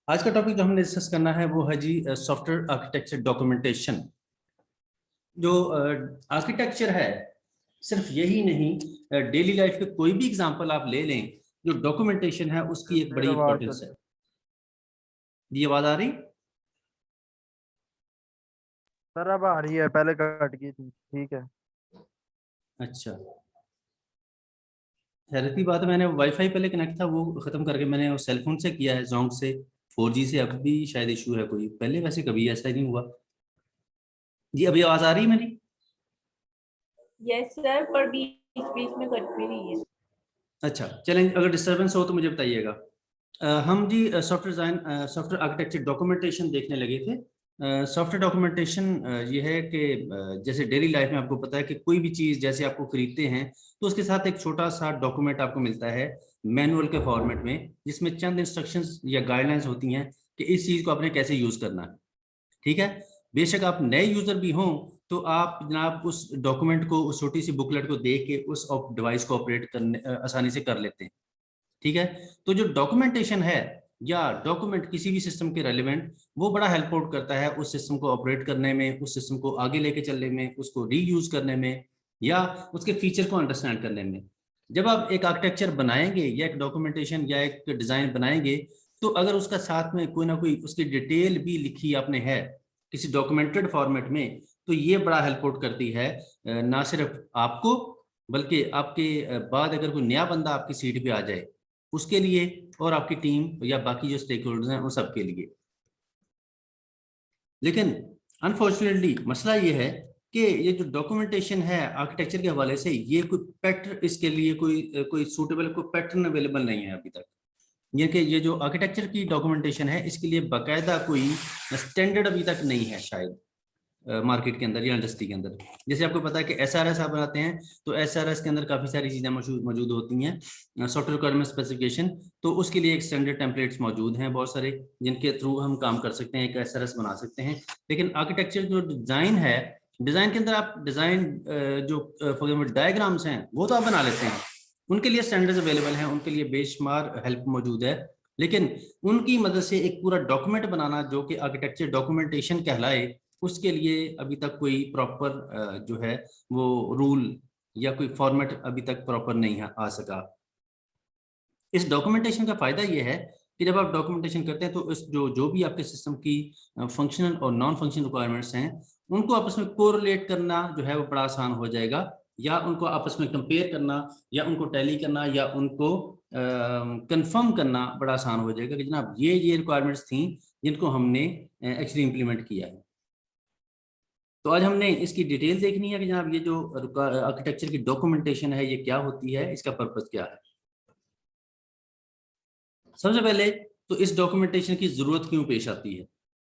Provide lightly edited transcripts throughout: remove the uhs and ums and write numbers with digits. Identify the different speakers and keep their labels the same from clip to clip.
Speaker 1: आज का टॉपिक जो हमने डिस्कस करना है वो है जी सॉफ्टवेयर आर्किटेक्चर डॉक्यूमेंटेशन। जो आर्किटेक्चर है सिर्फ यही नहीं, डेली लाइफ के कोई भी एग्जांपल आप ले लें, जो डॉक्यूमेंटेशन है उसकी एक बड़ी इंपॉर्टेंस है। ये आवाज आ रही?
Speaker 2: सर अब आ रही है, पहले कट गई थी। ठीक है।
Speaker 1: अच्छा, हैरत बात है, मैंने वाईफाई पहले कनेक्ट था वो खत्म करके मैंने सेल फोन से किया है, जोंग से 4G से। अब भी शायद इशू है कोई, पहले वैसे कभी ऐसा ही नहीं हुआ। जी अभी आवाज आ रही है मेरी?
Speaker 3: यस सर, पर बीच बीच में कट भी रही है।
Speaker 1: अच्छा चलें, अगर डिस्टरबेंस हो तो मुझे बताइएगा। हम जी software design software architecture documentation देखने लगे थे। सॉफ्टवेयर डॉक्यूमेंटेशन ये है कि जैसे डेली लाइफ में आपको पता है कि कोई भी चीज़ जैसे आपको खरीदते हैं तो उसके साथ एक छोटा सा डॉक्यूमेंट आपको मिलता है मैनुअल के फॉर्मेट में, जिसमें चंद इंस्ट्रक्शंस या गाइडलाइंस होती हैं कि इस चीज़ को आपने कैसे यूज़ करना है। ठीक है, बेशक आप नए यूज़र भी हों तो आप जनाब उस डॉक्यूमेंट को, उस छोटी सी बुकलेट को देख के उस डिवाइस को ऑपरेट करने आसानी से कर लेते हैं। ठीक है, तो जो डॉक्यूमेंटेशन है या डॉक्यूमेंट किसी भी सिस्टम के रेलिवेंट, वो बड़ा हेल्प आउट करता है उस सिस्टम को ऑपरेट करने में, उस सिस्टम को आगे लेके चलने में, उसको रीयूज करने में या उसके फीचर को अंडरस्टैंड करने में। जब आप एक आर्किटेक्चर बनाएंगे या एक डॉक्यूमेंटेशन या एक डिजाइन बनाएंगे तो अगर उसका साथ में कोई ना कोई उसकी डिटेल भी लिखी आपने है किसी डॉक्यूमेंटेड फॉर्मेट में, तो ये बड़ा हेल्प आउट करती है ना सिर्फ आपको बल्कि आपके बाद अगर कोई नया बंदा आपकी सीट पे आ जाए उसके लिए और आपकी टीम या बाकी जो स्टेक होल्डर्स हैं उन सबके लिए। लेकिन अनफॉर्चुनेटली मसला ये है कि ये जो डॉक्यूमेंटेशन है आर्किटेक्चर के हवाले से, ये कोई पैटर्न, इसके लिए कोई सूटेबल कोई पैटर्न अवेलेबल नहीं है अभी तक। ये कि ये जो आर्किटेक्चर की डॉक्यूमेंटेशन है इसके लिए बाकायदा कोई स्टैंडर्ड अभी तक नहीं है शायद मार्केट के अंदर या इंडस्ट्री के अंदर। जैसे आपको पता है कि एसआरएस आप बनाते हैं तो एसआरएस के अंदर काफ़ी सारी चीज़ें मौजूद होती हैं, सॉफ्टवेयर रिक्वायरमेंट स्पेसिफिकेशन, तो उसके लिए एक स्टैंडर्ड टेम्पलेट्स मौजूद हैं बहुत सारे जिनके थ्रू हम काम कर सकते हैं, एक एसआरएस बना सकते हैं। लेकिन आर्किटेक्चर जो डिज़ाइन है, डिज़ाइन के अंदर आप डिज़ाइन जो फॉर एग्जाम्पल डायग्राम्स हैं वो तो आप बना लेते हैं, उनके लिए स्टैंडर्ड्स अवेलेबल हैं, उनके लिए बेशुमार हेल्प मौजूद है। लेकिन उनकी मदद से एक पूरा डॉक्यूमेंट बनाना जो कि आर्किटेक्चर डॉक्यूमेंटेशन कहलाए, उसके लिए अभी तक कोई प्रॉपर जो है वो रूल या कोई फॉर्मेट अभी तक प्रॉपर नहीं आ सका। इस डॉक्यूमेंटेशन का फायदा ये है कि जब आप डॉक्यूमेंटेशन करते हैं तो इस जो भी आपके सिस्टम की फंक्शनल और नॉन फंक्शनल रिक्वायरमेंट्स हैं उनको आपस में कोरिलेट करना जो है वो बड़ा आसान हो जाएगा, या उनको आपस में कंपेयर करना या उनको टैली करना या उनको कंफर्म करना बड़ा आसान हो जाएगा कि जनाब ये रिक्वायरमेंट्स थी जिनको हमने एक्चुअली इम्प्लीमेंट किया है। तो आज हमने इसकी डिटेल देखनी है कि जनाब ये जो आर्किटेक्चर की डॉक्यूमेंटेशन है ये क्या होती है, इसका पर्पस क्या है। सबसे पहले तो इस डॉक्यूमेंटेशन की जरूरत क्यों पेश आती है,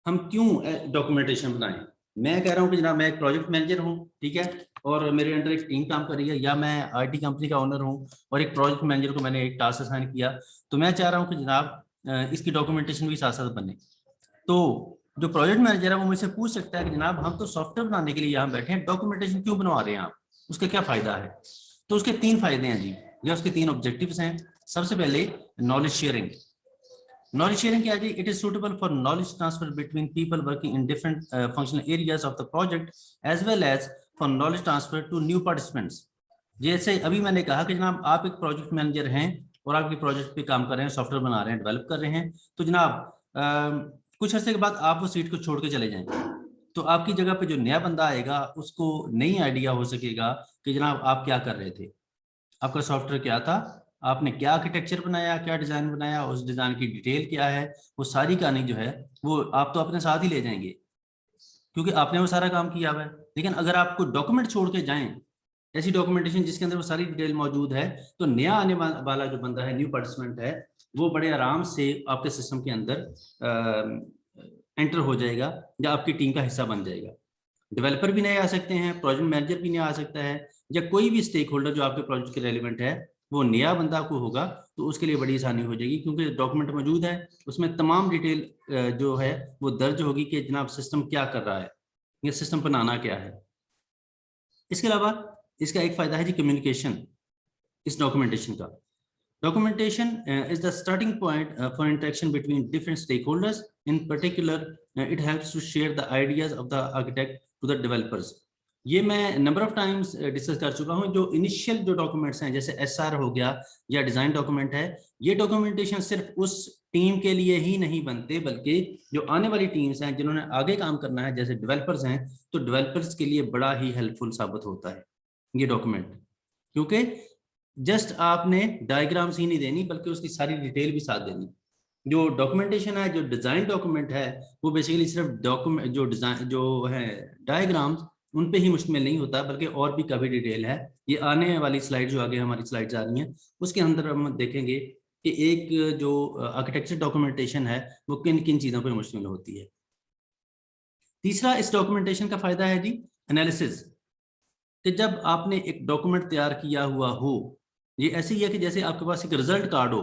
Speaker 1: हम क्यों डॉक्यूमेंटेशन बनाएं। मैं कह रहा हूं कि जनाब मैं एक प्रोजेक्ट मैनेजर हूं, ठीक है, और मेरे अंडर एक टीम काम कर रही है, या मैं आईटी कंपनी का ओनर हूं और एक प्रोजेक्ट मैनेजर को मैंने एक टास्क असाइन किया, तो मैं चाह रहा हूं कि जनाब इसकी डॉक्यूमेंटेशन भी साथ साथ बने। तो जो प्रोजेक्ट मैनेजर है वो मुझसे पूछ सकता है कि जनाब हम तो सॉफ्टवेयर बनाने के लिए यहाँ बैठे हैं, डॉक्यूमेंटेशन क्यों बनवा रहे हैं आप, उसका क्या फायदा है। तो उसके 3 फायदे हैं जी, या उसके 3 ऑब्जेक्टिव्स हैं। सबसे पहले नॉलेज शेयरिंग। नॉलेज शेयरिंग क्या है जी? It is suitable for knowledge transfer between people working in different functional areas of the project as well as for knowledge transfer to new participants. जैसे अभी मैंने कहा कि जनाब आप एक प्रोजेक्ट मैनेजर हैं और आपके प्रोजेक्ट पे काम कर रहे हैं, सॉफ्टवेयर बना रहे हैं, डेवलप कर रहे हैं, तो जनाब कुछ अर्से के बाद आप वो सीट को छोड़ के चले जाएंगे, तो आपकी जगह पे जो नया बंदा आएगा उसको नई आइडिया हो सकेगा कि जनाब आप क्या कर रहे थे, आपका सॉफ्टवेयर क्या था, आपने क्या आर्किटेक्चर बनाया, क्या डिजाइन बनाया, उस डिजाइन की डिटेल क्या है, वो सारी कहानी जो है वो आप तो अपने साथ ही ले जाएंगे क्योंकि आपने वो सारा काम किया हुआ है। लेकिन अगर आप कोई डॉक्यूमेंट छोड़ के जाएं, ऐसी डॉक्यूमेंटेशन जिसके अंदर वो सारी डिटेल मौजूद है, तो नया आने वाला जो बंदा है, न्यू पार्टिसिपेंट है, वो बड़े आराम से आपके सिस्टम के अंदर एंटर हो जाएगा या आपकी टीम का हिस्सा बन जाएगा। डेवलपर भी नए आ सकते हैं, प्रोजेक्ट मैनेजर भी नया आ सकता है, या कोई भी स्टेक होल्डर जो आपके प्रोजेक्ट के रेलिवेंट है वो नया बंदा को होगा, तो उसके लिए बड़ी आसानी हो जाएगी क्योंकि डॉक्यूमेंट मौजूद है, उसमें तमाम डिटेल जो है वो दर्ज होगी कि जनाब सिस्टम क्या कर रहा है, ये सिस्टम बनाना क्या है। इसके अलावा इसका एक फायदा है जी कम्युनिकेशन इस डॉक्यूमेंटेशन का। Documentation is the starting point for interaction between different stakeholders. In particular, it helps to share the ideas of the architect to the developers. ये मैं नंबर ऑफ टाइम्स डिस्कस कर चुका हूँ। जो इनिशियल जो documents हैं जैसे एसआर हो गया या डिजाइन डॉक्यूमेंट है, ये डॉक्यूमेंटेशन सिर्फ उस टीम के लिए ही नहीं बनते, बल्कि जो आने वाली टीम्स हैं जिन्होंने आगे काम करना है, जैसे डेवलपर्स हैं, तो डेवलपर्स के लिए बड़ा ही हेल्पफुल साबित होता है ये डॉक्यूमेंट। क्योंकि जस्ट आपने डायग्राम्स ही नहीं देनी, बल्कि उसकी सारी डिटेल भी साथ देनी। जो डॉक्यूमेंटेशन है, जो डिजाइन डॉक्यूमेंट है, वो बेसिकली सिर्फ डॉक्यूमेंट जो डिजाइन जो है डायग्राम्स उन पे ही मुश्तमिल नहीं होता, बल्कि और भी काफी डिटेल है। ये आने वाली स्लाइड जो आगे हमारी स्लाइड्स आ रही हैं उसके अंदर हम देखेंगे कि एक जो आर्किटेक्चर डॉक्यूमेंटेशन है वो किन किन चीजों पर मुश्तमिल होती है। तीसरा इस डॉक्यूमेंटेशन का फायदा है जी एनालिसिस, कि जब आपने एक डॉक्यूमेंट तैयार किया हुआ हो, ये ऐसे ही है कि जैसे आपके पास एक रिजल्ट कार्ड हो,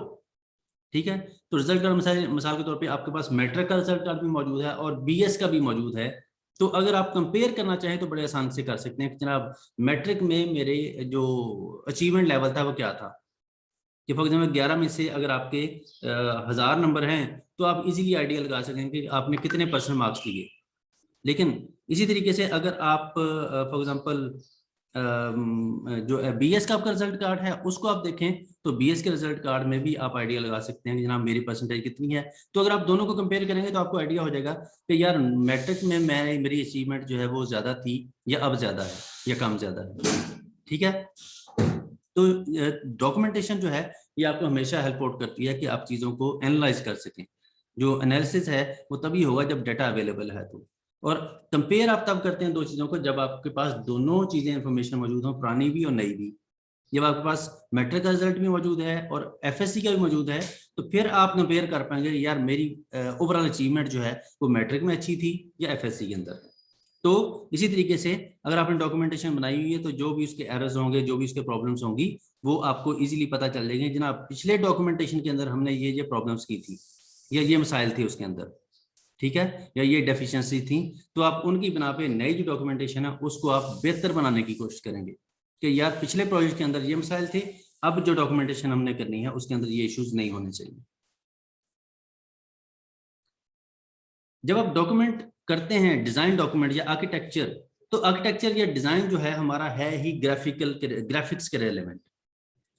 Speaker 1: ठीक है, तो रिजल्ट कार्ड मिसाल के तौर पे आपके पास मैट्रिक का रिजल्ट कार्ड भी मौजूद है और बीएस का भी मौजूद है। तो अगर आप कंपेयर करना चाहें तो बड़े आसान से कर सकते हैं कि जनाब मैट्रिक में मेरे जो अचीवमेंट लेवल था वो क्या था, कि फॉर एग्जाम्पल 11 में से अगर आपके 1000 नंबर हैं तो आप इजीली आइडिया लगा सकेंगे कि आपने कितने परसेंट मार्क्स दिए। लेकिन इसी तरीके से अगर आप फॉर एग्जांपल जो बीएस का आपका रिजल्ट कार्ड है उसको आप देखें तो बीएस के रिजल्ट कार्ड में भी आप आइडिया लगा सकते हैं कि जनाब मेरी परसेंटेज कितनी है। तो अगर आप दोनों को कंपेयर करेंगे तो आपको आइडिया हो जाएगा कि यार मैट्रिक में मेरी अचीवमेंट जो है वो ज्यादा थी या अब ज्यादा है या कम ज्यादा है। ठीक है, तो डॉक्यूमेंटेशन जो है ये आपको हमेशा हेल्प आउट करती है कि आप चीजों को एनालाइज कर सकें। जो एनालिसिस है वो तभी होगा जब डाटा अवेलेबल है। तो और कंपेयर आप तब करते हैं दो चीजों को जब आपके पास दोनों चीजें इंफॉर्मेशन मौजूद हो, पुरानी भी और नई भी। जब आपके पास मैट्रिक का रिजल्ट भी मौजूद है और एफएससी का भी मौजूद है तो फिर आप कंपेयर कर पाएंगे यार मेरी ओवरऑल अचीवमेंट जो है वो मैट्रिक में अच्छी थी या एफएससी के अंदर। तो इसी तरीके से अगर आपने डॉक्यूमेंटेशन बनाई हुई है तो जो भी उसके एरर्स होंगे, जो भी उसके प्रॉब्लम्स होंगी, वो आपको इजीली पता चल जाएंगे। जनाब पिछले डॉक्यूमेंटेशन के अंदर हमने ये प्रॉब्लम्स की थी या ये मसाइल थे उसके अंदर, ठीक है, या ये डेफिशिएंसी थी, तो आप उनकी बना पे नई जो डॉक्यूमेंटेशन है उसको आप बेहतर बनाने की कोशिश करेंगे कि यार पिछले प्रोजेक्ट के अंदर ये मसाइल थे, अब जो डॉक्यूमेंटेशन हमने करनी है उसके अंदर ये इश्यूज नहीं होने चाहिए। जब आप डॉक्यूमेंट करते हैं डिजाइन डॉक्यूमेंट या आर्किटेक्चर, तो आर्किटेक्चर या डिजाइन जो है हमारा है ही ग्राफिक्स के रेलेवेंट,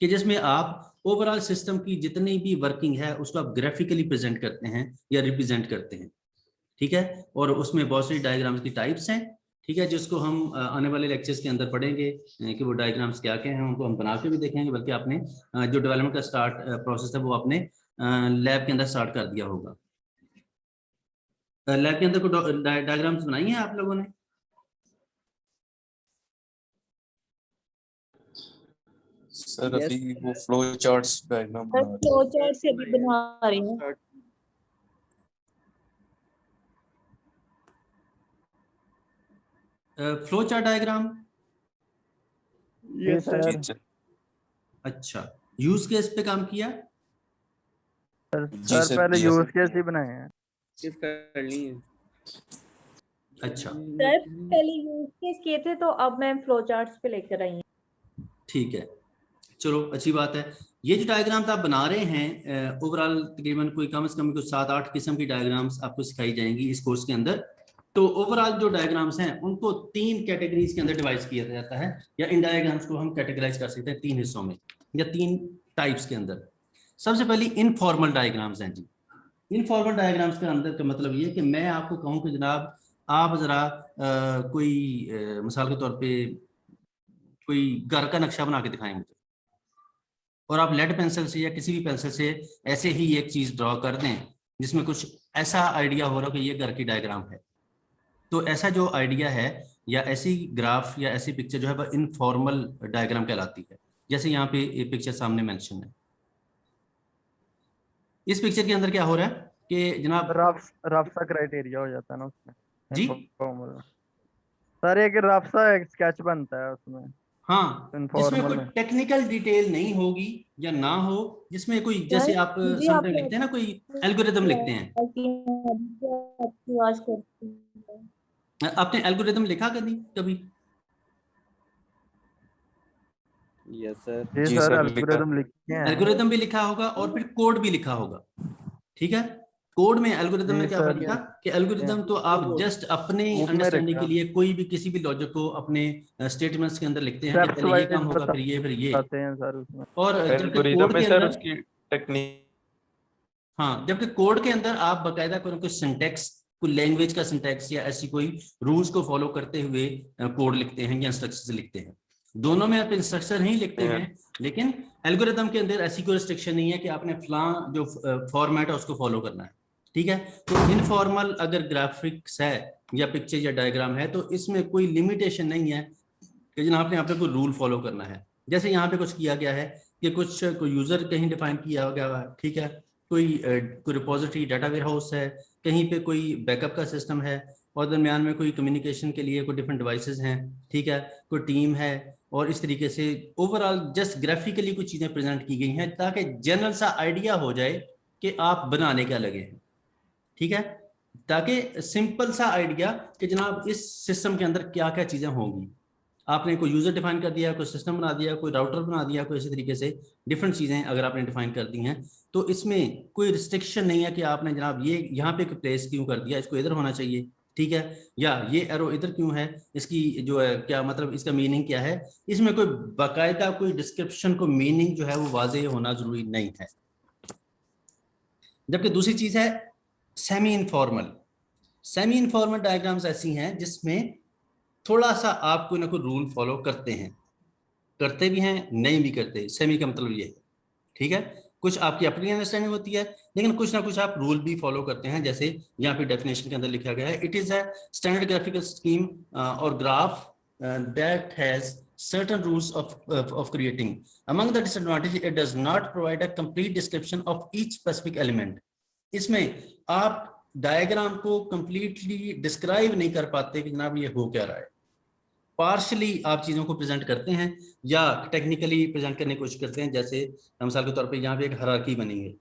Speaker 1: कि जिसमें आप ओवरऑल सिस्टम की जितनी भी वर्किंग है उसको आप ग्राफिकली प्रेजेंट करते हैं या रिप्रेजेंट करते हैं। ठीक है, और उसमें बहुत सारी डायग्राम्स की टाइप्स हैं, ठीक है, जिसको हम आने वाले लेक्चर्स के अंदर पढ़ेंगे कि वो डायग्राम्स क्या क्या हैं, उनको हम बना के भी देखेंगे। बल्कि आपने जो डेवलपमेंट का स्टार्ट प्रोसेस है वो आपने लैब के अंदर स्टार्ट कर दिया होगा। लैब के अंदर कोई डायग्राम्स बनाई हैं आप लोगों ने?
Speaker 4: सर अभी वो फ्लो चार्ट्स डायग्राम बना रहे हैं।
Speaker 3: फ्लो चार्ट से भी बना रही हूँ।
Speaker 1: Flow chart diagram?
Speaker 2: ये सर
Speaker 4: जी सर।
Speaker 1: अच्छा, यूज केस पे काम किया?
Speaker 2: सर पहले यूज केस ही बनाए हैं।
Speaker 5: करनी है।
Speaker 1: अच्छा
Speaker 3: सर पहले यूज केस किए थे तो अब मैं फ्लो चार्ट्स पे लेकर आई हूँ।
Speaker 1: ठीक है, चलो अच्छी बात है। ये जो डायग्राम्स आप बना रहे हैं ओवरऑल तकरीबन कोई कम से कम कुछ 7-8 किस्म की डायग्राम्स आपको सिखाई जाएंगी इस कोर्स के अंदर। तो ओवरऑल जो डायग्राम्स हैं उनको 3 कैटेगरीज के अंदर डिवाइड किया जाता है, या इन डायग्राम्स को हम कैटेगराइज कर सकते हैं 3 हिस्सों में या 3 टाइप्स के अंदर। सबसे पहली इनफॉर्मल डायग्राम्स हैं जी। इनफॉर्मल डायग्राम्स के अंदर का मतलब ये कि मैं आपको कहूँ कि जनाब आप जरा कोई मिसाल के तौर पे कोई घर का नक्शा बना के दिखाएं मुझे, और आप लेड पेंसिल से या किसी भी पेंसिल से ऐसे ही एक चीज ड्रॉ कर दें जिसमें कुछ ऐसा आइडिया हो रहा हो कि ये घर की डायग्राम है। तो ऐसा जो आइडिया है या ऐसी ग्राफ या ऐसी पिक्चर जो है वह इनफॉर्मल डायग्राम कहलाती है। जैसे यहाँ पे ये पिक्चर सामने मेंशन है। इस पिक्चर के अंदर क्या हो रहा है कि जनाब
Speaker 2: रफ सा क्राइटेरिया हो जाता है ना उसमें
Speaker 1: जी
Speaker 2: सर, एक रफ सा एक स्केच बनता है उसमें।
Speaker 1: हाँ, जिसमें कोई टेक्निकल डिटेल नहीं होगी या ना हो, जिसमें कोई जैसे आप समटाइम लिखते हैं ना, कोई एल्गोरिथम लिखते हैं। आपने एल्गोरिथम लिखा कभी?
Speaker 5: Yes, sir.
Speaker 2: जी
Speaker 4: जी
Speaker 2: सर,
Speaker 4: सर,
Speaker 2: एल्गोरिदम लिखे हैं।
Speaker 1: एल्गोरिदम भी लिखा होगा और फिर कोड भी लिखा होगा, ठीक है। कोड में एल्गोरिदम
Speaker 2: जी
Speaker 1: में क्या
Speaker 2: सर,
Speaker 1: लिखा कि एल्गोरिदम तो आप जस्ट अपने
Speaker 2: उसमें
Speaker 1: अंडरस्टैंडिंग के
Speaker 2: लिखा
Speaker 1: लिए कोई भी किसी भी लॉजिक को अपने स्टेटमेंट्स के अंदर लिखते हैं कि
Speaker 2: स्टेप्स
Speaker 1: पहले ये काम
Speaker 2: वाइज
Speaker 1: होगा फिर ये फिर ये।
Speaker 2: बताते हैं सर उसमें।
Speaker 1: और जबकि
Speaker 4: एल्गोरिदम
Speaker 1: कोड
Speaker 4: में
Speaker 1: के
Speaker 4: सर
Speaker 1: अंदर,
Speaker 4: उसकी टेक्निक।
Speaker 1: हाँ, जबकि कोड के अंदर आप बकायदा कोई सिंटैक्स, कोई लैंग्वेज का सिंटैक्स या ऐसी कोई रूल्स को फॉलो करते हुए कोड लिखते हैं या इंस्ट्रक्शंस लिखते हैं। दोनों में आप इंस्ट्रक्शन ही लिखते हैं, लेकिन एल्गोरिदम के अंदर ऐसी कोई रिस्ट्रिक्शन नहीं है कि आपने फलां जो फॉर्मेट है उसको फॉलो करना है, ठीक है। तो इनफॉर्मल अगर ग्राफिक्स है या पिक्चर या डायग्राम है तो इसमें कोई लिमिटेशन नहीं है कि जनाब आपने यहाँ पे कोई रूल फॉलो करना है। जैसे यहाँ पे कुछ किया गया है कि कुछ कोई यूजर कहीं डिफाइन किया गया है, ठीक है, कोई रिपोजिटरी डाटा वेयर हाउस है, कहीं पे कोई बैकअप का सिस्टम है, और दरमियान में कोई कम्युनिकेशन के लिए कोई डिफरेंट डिवाइसेस हैं, ठीक है, कोई टीम है, और इस तरीके से ओवरऑल जस्ट ग्राफिकली कुछ चीजें प्रेजेंट की गई हैं ताकि जनरल सा आइडिया हो जाए कि आप बनाने क्या लगे हैं, ठीक है, ताकि सिंपल सा आइडिया कि जनाब इस सिस्टम के अंदर क्या क्या चीजें होंगी। आपने कोई यूजर डिफाइन कर दिया, कोई सिस्टम बना दिया, कोई राउटर बना दिया, कोई इसी तरीके से डिफरेंट चीजें अगर आपने डिफाइन कर दी हैं तो इसमें कोई रिस्ट्रिक्शन नहीं है कि आपने जनाब ये यहाँ पे प्लेस क्यों कर दिया, इसको इधर होना चाहिए, ठीक है, या ये एरो इधर क्यों है, इसकी जो है क्या मतलब, इसका मीनिंग क्या है। इसमें कोई बाकायदा कोई डिस्क्रिप्शन को मीनिंग जो है वो वाज़ेह होना जरूरी नहीं है। जबकि दूसरी चीज है semi informal. Semi informal diagrams ऐसी हैं जिसमें थोड़ा सा आप कोई ना कोई रूल फॉलो करते हैं, करते भी हैं, नहीं भी करते। सेमी का मतलब ये है, ठीक है, कुछ आपकी अपनी अंडरस्टैंडिंग होती है लेकिन कुछ ना कुछ आप रूल भी फॉलो करते हैं। जैसे यहाँ पे डेफिनेशन के अंदर लिखा गया है, it is a standard graphical scheme और graph that has certain rules of creating. Among the disadvantages, it does not provide a complete description of each specific element. इसमें आप डायग्राम को कंप्लीटली डिस्क्राइब नहीं कर पाते कि जनाब ये हो क्या रहा है। पार्शली आप चीज़ों को प्रेजेंट करते हैं या टेक्निकली प्रेजेंट करने की कोशिश करते हैं। जैसे मिसाल के तौर पे यहाँ पे एक हायरार्की बनी है,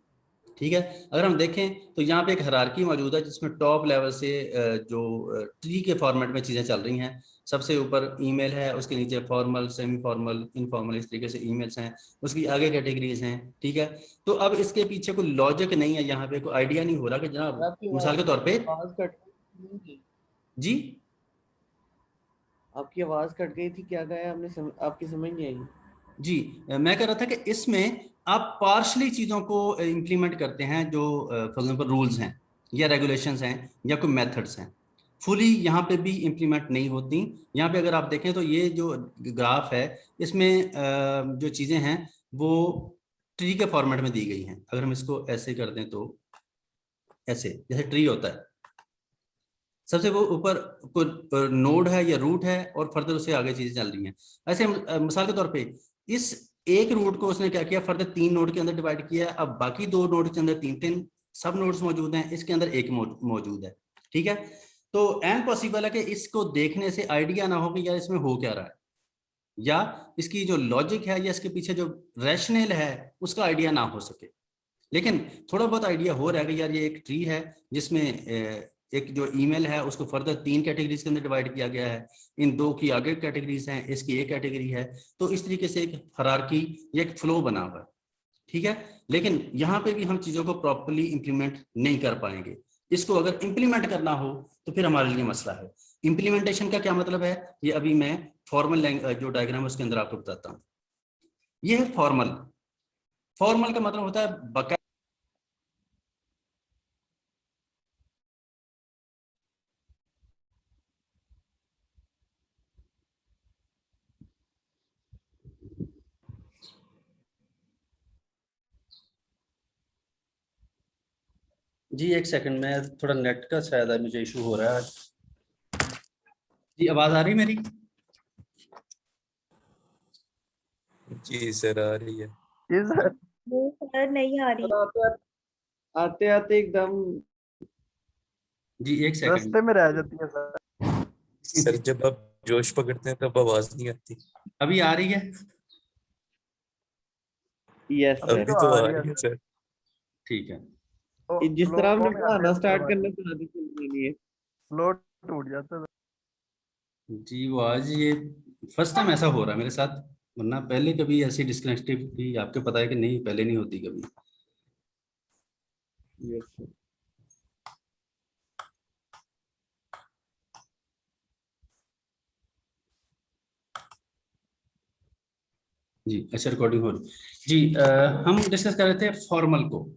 Speaker 1: ठीक है, अगर हम देखें तो यहाँ पे एक हायरार्की मौजूद है जिसमें टॉप लेवल से जो ट्री के फॉर्मेट में चीज़ें चल रही हैं। सबसे ऊपर ईमेल है, उसके नीचे फॉर्मल, सेमी फॉर्मल, इनफॉर्मल, इस तरीके से ईमेल्स हैं, उसकी आगे कैटेगरीज हैं, ठीक है। तो अब इसके पीछे कोई लॉजिक नहीं है, यहाँ पे कोई आइडिया नहीं हो रहा कि जनाब मिसाल के तौर पे जी
Speaker 5: आपकी आवाज कट गई थी, क्या कहा आपने? आपकी समझ नहीं आई।
Speaker 1: जी, मैं कह रहा था कि इसमें आप पार्शली चीज़ों को इम्प्लीमेंट करते हैं, जो फॉर एग्जांपल रूल्स हैं या रेगुलेशंस हैं या कोई मेथड्स हैं, फुली यहाँ पे भी इम्प्लीमेंट नहीं होती। यहाँ पे अगर आप देखें तो ये जो ग्राफ है इसमें जो चीज़ें हैं वो ट्री के फॉर्मेट में दी गई हैं। अगर हम इसको ऐसे कर दें तो ऐसे, जैसे ट्री होता है, सबसे वो ऊपर कोई नोड है या रूट है और फर्दर उससे आगे चीजें चल रही हैं। ऐसे मिसाल के तौर पे इस एक रूट को उसने क्या किया, फर्दर 3 नोड के अंदर डिवाइड किया। अब बाकी 2 नोड के अंदर 3 सब नोड्स मौजूद हैं, इसके अंदर एक मौजूद है, ठीक है। तो एंड पॉसिबल है कि इसको देखने से आइडिया ना हो कि यार इसमें हो क्या रहा है, या इसकी जो लॉजिक है या इसके पीछे जो रैशनल है उसका आइडिया ना हो सके। लेकिन थोड़ा बहुत आइडिया हो रहा है कि यार ये एक ट्री है जिसमें एक जो ईमेल है उसको फर्दर 3 कैटेगरीज के अंदर डिवाइड किया गया है, इन 2 की आगे कैटेगरीज हैं, इसकी एक कैटेगरी है। तो इस तरीके से एक हायरार्की या एक फ्लो बना हुआ है, ठीक है। लेकिन यहाँ पे भी हम चीज़ों को प्रॉपर्ली इंप्लीमेंट नहीं कर पाएंगे। इसको अगर इंप्लीमेंट करना हो तो फिर हमारे लिए मसला है। इंप्लीमेंटेशन का क्या मतलब है, ये अभी मैं फॉर्मल जो डायग्राम है उसके अंदर आपको बताता हूँ। ये है फॉर्मल। फॉर्मल का मतलब होता है बकायदा जी, एक सेकंड में थोड़ा नेट का शायद मुझे इशू हो रहा है। जी, आवाज आ रही मेरी?
Speaker 4: जी सर, आ रही है।
Speaker 2: जी सर,
Speaker 3: वो सर नहीं आ रही।
Speaker 5: आते आते एकदम
Speaker 1: जी, एक सेकंड।
Speaker 2: रास्ते में रह जाती है सर।
Speaker 4: सर जब आप जोश पकड़ते हैं तब आवाज नहीं आती।
Speaker 1: अभी आ रही है?
Speaker 5: यस
Speaker 2: अभी
Speaker 4: अभी
Speaker 5: सर।
Speaker 4: तो
Speaker 2: आ
Speaker 4: आ
Speaker 2: रही
Speaker 4: रही
Speaker 2: है
Speaker 4: है सर।
Speaker 1: ठीक है।
Speaker 5: जिस तरह आपने
Speaker 2: फ्लो में
Speaker 5: पढ़ाना
Speaker 2: आते
Speaker 5: स्टार्ट
Speaker 2: हैं,
Speaker 5: करना तो आदत चल रही है।
Speaker 2: फ्लो टूट जाता है।
Speaker 1: जी, वो आज ये फर्स्ट टाइम ऐसा हो रहा है मेरे साथ। वरना पहले कभी ऐसी डिस्कनेक्टिविटी आपको पता है कि नहीं, पहले नहीं होती कभी।
Speaker 5: Yes sir.
Speaker 1: जी अच्छा, रिकॉर्डिंग हो रही जी। हम डिस्कस कर रहे थे फॉर्मल को।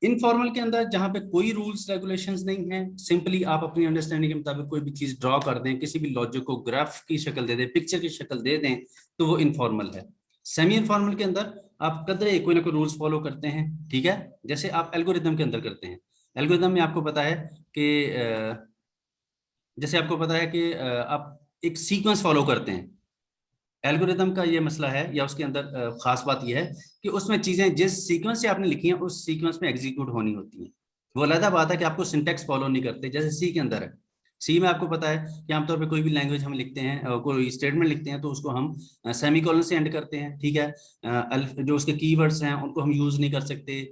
Speaker 1: इनफॉर्मल के अंदर जहां पे कोई रूल्स रेगुलेशंस नहीं है, सिंपली आप अपनी अंडरस्टैंडिंग के मुताबिक कोई भी चीज ड्रॉ कर दें, किसी भी लॉजिक को ग्राफ की शक्ल दे दें, पिक्चर की शक्ल दे दें, तो वो इनफॉर्मल है। सेमी इनफॉर्मल के अंदर आप कदरे कोई ना कोई रूल्स फॉलो करते हैं, ठीक है, जैसे आप एल्गोरिदम के अंदर करते हैं। एल्गोरिदम में आपको पता है कि जैसे आपको पता है कि आप एक सीक्वेंस फॉलो करते हैं। एल्गोरिदम का ये मसला है या उसके अंदर खास बात यह है कि उसमें चीजें जिस सीक्वेंस से आपने लिखी हैं उस सीक्वेंस में एग्जीक्यूट होनी होती हैं। वो अलग बात है कि आपको सिंटेक्स फॉलो नहीं करते, जैसे सी के अंदर है। सी में आपको पता है कि आमतौर पे कोई भी लैंग्वेज हम लिखते हैं, कोई स्टेटमेंट लिखते हैं, तो उसको हम सेमीकोलन से एंड करते हैं, ठीक है। जो उसके कीवर्ड्स हैं उनको हम यूज नहीं कर सकते।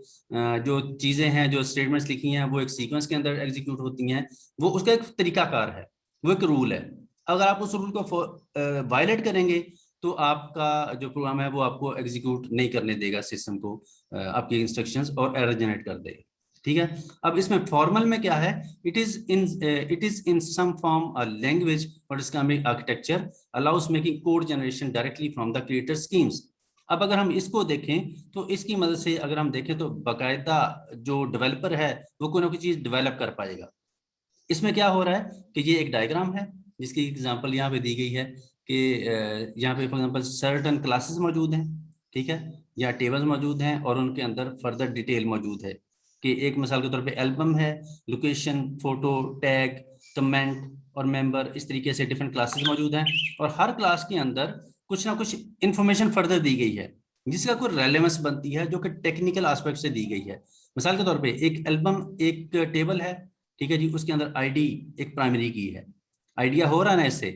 Speaker 1: जो चीजें हैं, जो स्टेटमेंट्स लिखी हैं, वो एक सीक्वेंस के अंदर एग्जीक्यूट होती हैं। वो उसका एक तरीकाकार है, वो एक रूल है। अगर आप उस रूल को वायलेट करेंगे तो आपका जो प्रोग्राम है वो आपको एग्जीक्यूट नहीं करने देगा, सिस्टम को आपकी इंस्ट्रक्शंस, और एरर जनरेट कर देगा, ठीक है। अब इसमें फॉर्मल में क्या है, it is in some form a language और Islamic architecture allows making code generation directly from the creator schemes. अब अगर हम इसको देखें तो इसकी मदद से अगर हम देखें तो बाकायदा जो डेवलपर है वो कोई ना कोई चीज डेवलप कर पाएगा। इसमें क्या हो रहा है कि ये एक डायग्राम है जिसकी एग्जांपल यहाँ पे दी गई है कि यहाँ पे फॉर एग्जांपल सर्टन क्लासेस मौजूद हैं, ठीक है, या टेबल्स मौजूद हैं और उनके अंदर फर्दर डिटेल मौजूद है कि एक मिसाल के तौर पे एल्बम है, लोकेशन, फोटो, टैग, कमेंट और मेंबर, इस तरीके से डिफरेंट क्लासेस मौजूद हैं और हर क्लास के अंदर कुछ ना कुछ इंफॉर्मेशन फर्दर दी गई है जिसका कोई रेलेवेंस बनती है जो कि टेक्निकल एस्पेक्ट से दी गई है। मिसाल के तौर पे एक एल्बम एक टेबल है, ठीक है जी, उसके अंदर आईडी एक प्राइमरी की है। आइडिया हो रहा है ना इससे,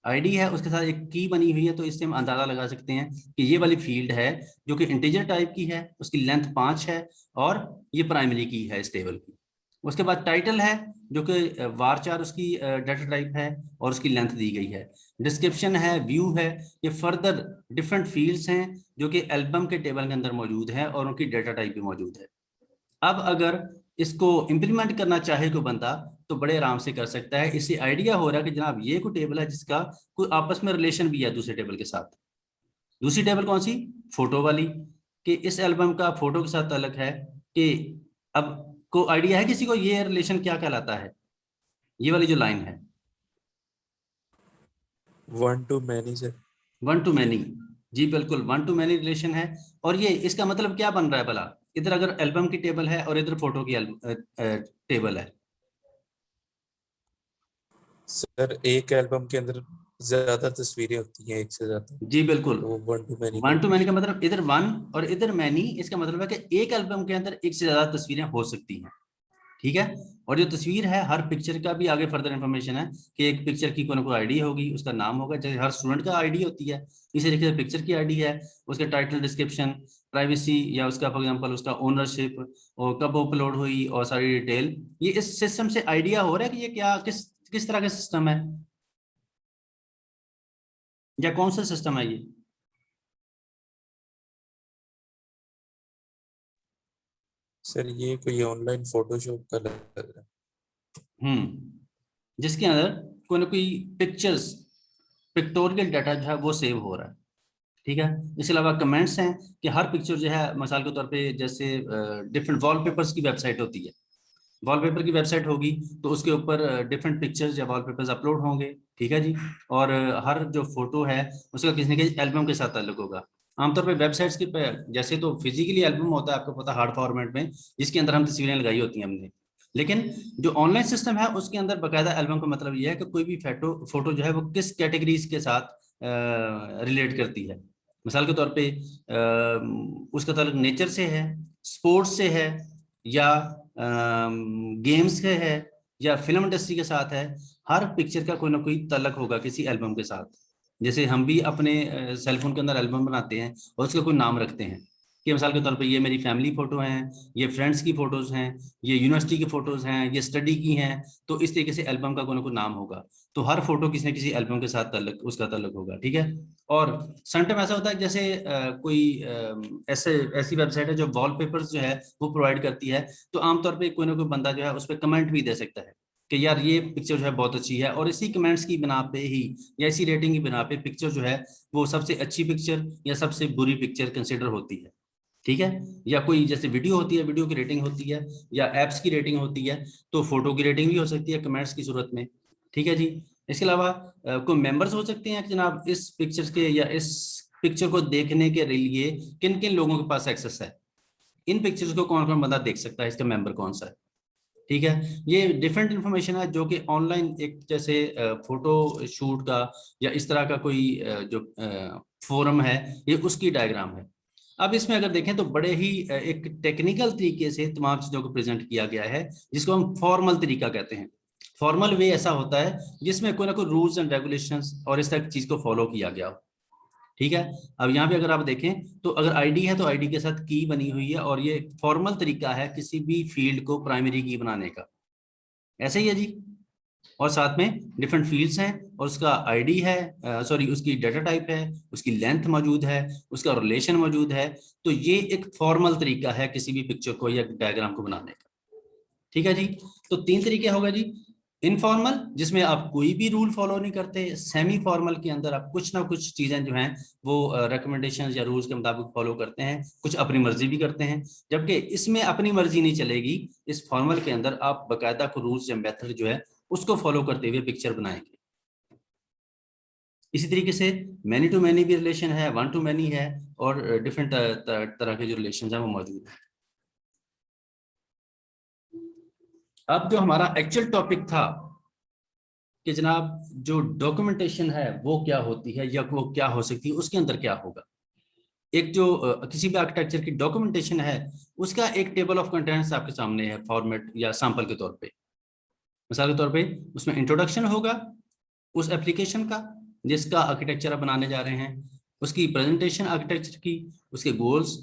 Speaker 1: आईडी है उसके साथ एक की बनी हुई है, तो इससे हम अंदाजा लगा सकते हैं कि ये वाली फील्ड है जो कि इंटीजर टाइप की है, उसकी लेंथ 5 है और ये प्राइमरी की है इस टेबल की। उसके बाद टाइटल है जो कि वारचार उसकी डाटा टाइप है और उसकी लेंथ दी गई है। डिस्क्रिप्शन है, व्यू है, ये फर्दर डिफरेंट फील्ड्स हैं जो कि एल्बम के टेबल के अंदर मौजूद है और उनकी डाटा टाइप भी मौजूद है। अब अगर इसको इंप्लीमेंट करना चाहे कोई बंदा तो बड़े आराम से कर सकता है। इससे आइडिया हो रहा है कि जनाब ये कोई टेबल है जिसका कोई आपस में रिलेशन भी है दूसरे टेबल के साथ। दूसरी टेबल कौन सी, फोटो वाली, कि इस एल्बम का फोटो के साथ अलग है। कि अब को आइडिया है किसी को ये रिलेशन क्या कहलाता है, ये वाली जो लाइन है,
Speaker 4: one to many sir.
Speaker 1: One to many, जी बिल्कुल, वन टू मैनी रिलेशन है। और ये इसका मतलब क्या बन रहा है भला, इधर अगर एल्बम की टेबल है और इधर फोटो की टेबल है,
Speaker 4: सर एक एल्बम के अंदर ज्यादा तस्वीरें होती हैं, एक से ज्यादा,
Speaker 1: जी बिल्कुल,
Speaker 4: तो one to many.
Speaker 1: One to many का मतलब इधर वन और इधर मैनी, इसका मतलब है कि एक एल्बम के अंदर एक से ज्यादा तस्वीरें हो सकती हैं, ठीक है। और जो तस्वीर है हर पिक्चर का भी आगे फर्दर इंफॉर्मेशन है कि एक पिक्चर की कोई ना कोई आईडी होगी, उसका नाम होगा, जैसे हर स्टूडेंट का आईडी होती है इसी तरीके से पिक्चर की आईडी है, उसके टाइटल, डिस्क्रिप्शन, प्राइवेसी या उसका फॉर एग्जांपल उसका ओनरशिप और कब अपलोड हुई और सारी डिटेल। ये इस सिस्टम से आइडिया हो रहा है कि ये क्या किस किस तरह का सिस्टम है या कौन सा सिस्टम है ये।
Speaker 4: सर ये कोई ऑनलाइन फोटोशॉप का लग रहा है।
Speaker 1: जिसके अंदर कोई ना कोई पिक्चर्स, पिक्टोरियल डाटा जो है वो सेव हो रहा है, ठीक है। इसके अलावा कमेंट्स हैं कि हर पिक्चर जो है मिसाल के तौर पे जैसे डिफरेंट वॉलपेपर्स की वेबसाइट होती है, वॉलपेपर की वेबसाइट होगी तो उसके ऊपर डिफरेंट पिक्चर्स या वॉलपेपर्स अपलोड होंगे, ठीक है जी। और हर जो फोटो है उसका किसी न किसी एल्बम के साथ ताल्लुक होगा। आमतौर पे वेबसाइट्स की जैसे तो फिजिकली एल्बम होता है आपको पता, हार्ड फॉर्मेट में जिसके अंदर हम तस्वीरें लगाई होती हैं हमने, लेकिन जो ऑनलाइन सिस्टम है उसके अंदर बाकायदा एल्बम का मतलब यह है कि कोई भी फोटो जो है वो किस कैटेगरीज के साथ रिलेट करती है। मिसाल के तौर पे उसका ताल्लुक नेचर से है, स्पोर्ट्स से है, या गेम्स से है, या फिल्म इंडस्ट्री के साथ है। हर पिक्चर का कोई ना कोई ताल्लुक होगा किसी एल्बम के साथ। जैसे हम भी अपने सेलफोन के अंदर एल्बम बनाते हैं और उसका कोई नाम रखते हैं, कि मिसाल के तौर पे ये मेरी फैमिली फोटो हैं, ये फ्रेंड्स की फोटोज हैं, ये यूनिवर्सिटी की फोटोज हैं, ये स्टडी की हैं। तो इस तरीके से एल्बम का कोई ना कोई नाम होगा, तो हर फोटो किसी न किसी एल्बम के साथ उसका ताल्लुक होगा, ठीक है। और समटाइम ऐसा होता है जैसे कोई ऐसी वेबसाइट है जो वॉलपेपर्स जो है वो प्रोवाइड करती है, तो आमतौर पर कोई ना कोई बंदा जो है उस पर कमेंट भी दे सकता है कि यार ये पिक्चर जो है बहुत अच्छी है, और इसी कमेंट्स की बिना पे ही या इसी रेटिंग की बिना पे पिक्चर जो है वो सबसे अच्छी पिक्चर या सबसे बुरी पिक्चर कंसिडर होती है, ठीक है। या कोई जैसे वीडियो होती है, वीडियो की रेटिंग होती है, या एप्स की रेटिंग होती है, तो फोटो की रेटिंग भी हो सकती है कमेंट्स की सूरत में, ठीक है जी। इसके अलावा कोई मेंबर्स हो सकते हैं कि जनाब इस पिक्चर्स के या इस पिक्चर को देखने के लिए किन किन लोगों के पास एक्सेस है, इन पिक्चर्स को कौन कौन बंदा देख सकता है, इसका मेंबर कौन सा है, ठीक है। ये डिफरेंट इन्फॉर्मेशन है जो कि ऑनलाइन एक जैसे फोटो शूट का या इस तरह का कोई जो फोरम है, ये उसकी डायग्राम है। अब इसमें अगर देखें तो बड़े ही एक टेक्निकल तरीके से तमाम चीजों को प्रेजेंट किया गया है, जिसको हम फॉर्मल तरीका कहते हैं। फॉर्मल वे ऐसा होता है जिसमें कोई ना कोई रूल्स एंड रेगुलेशंस और इस तरह की चीज को फॉलो किया गया हो, ठीक है। अब यहाँ पे अगर आप देखें तो अगर आईडी है तो आईडी के साथ की बनी हुई है, और ये फॉर्मल तरीका है किसी भी फील्ड को प्राइमरी की बनाने का, ऐसे ही है जी। और साथ में डिफरेंट फील्ड्स हैं और उसका आईडी है, सॉरी उसकी डाटा टाइप है, उसकी लेंथ मौजूद है, उसका रिलेशन मौजूद है। तो ये एक फॉर्मल तरीका है किसी भी पिक्चर को या डायग्राम को बनाने का, ठीक है जी। तो 3 तरीके हो गए जी। इनफॉर्मल जिसमें आप कोई भी रूल फॉलो नहीं करते, सेमी फॉर्मल के अंदर आप कुछ ना कुछ चीजें जो हैं वो रिकमेंडेशन या रूल्स के मुताबिक फॉलो करते हैं, कुछ अपनी मर्जी भी करते हैं। जबकि इसमें अपनी मर्जी नहीं चलेगी, इस फॉर्मल के अंदर आप बाकायदा को रूल्स या मेथड जो है उसको फॉलो करते हुए पिक्चर बनाएंगे। इसी तरीके से मैनी टू मैनी भी रिलेशन है, वन टू मैनी है, और डिफरेंट तरह के जो रिलेशन है वो मौजूद है। अब जो हमारा एक्चुअल टॉपिक था कि जनाब जो डॉक्यूमेंटेशन है वो क्या होती है या वो क्या हो सकती है, उसके अंदर क्या होगा। एक जो किसी भी आर्किटेक्चर की डॉक्यूमेंटेशन है उसका एक टेबल ऑफ कंटेंट्स आपके सामने है फॉर्मेट या सैंपल के तौर पे। मिसाल के तौर पे उसमें इंट्रोडक्शन होगा उस एप्लीकेशन का जिसका आर्किटेक्चर आप बनाने जा रहे हैं, उसकी प्रेजेंटेशन आर्किटेक्चर की, उसके गोल्स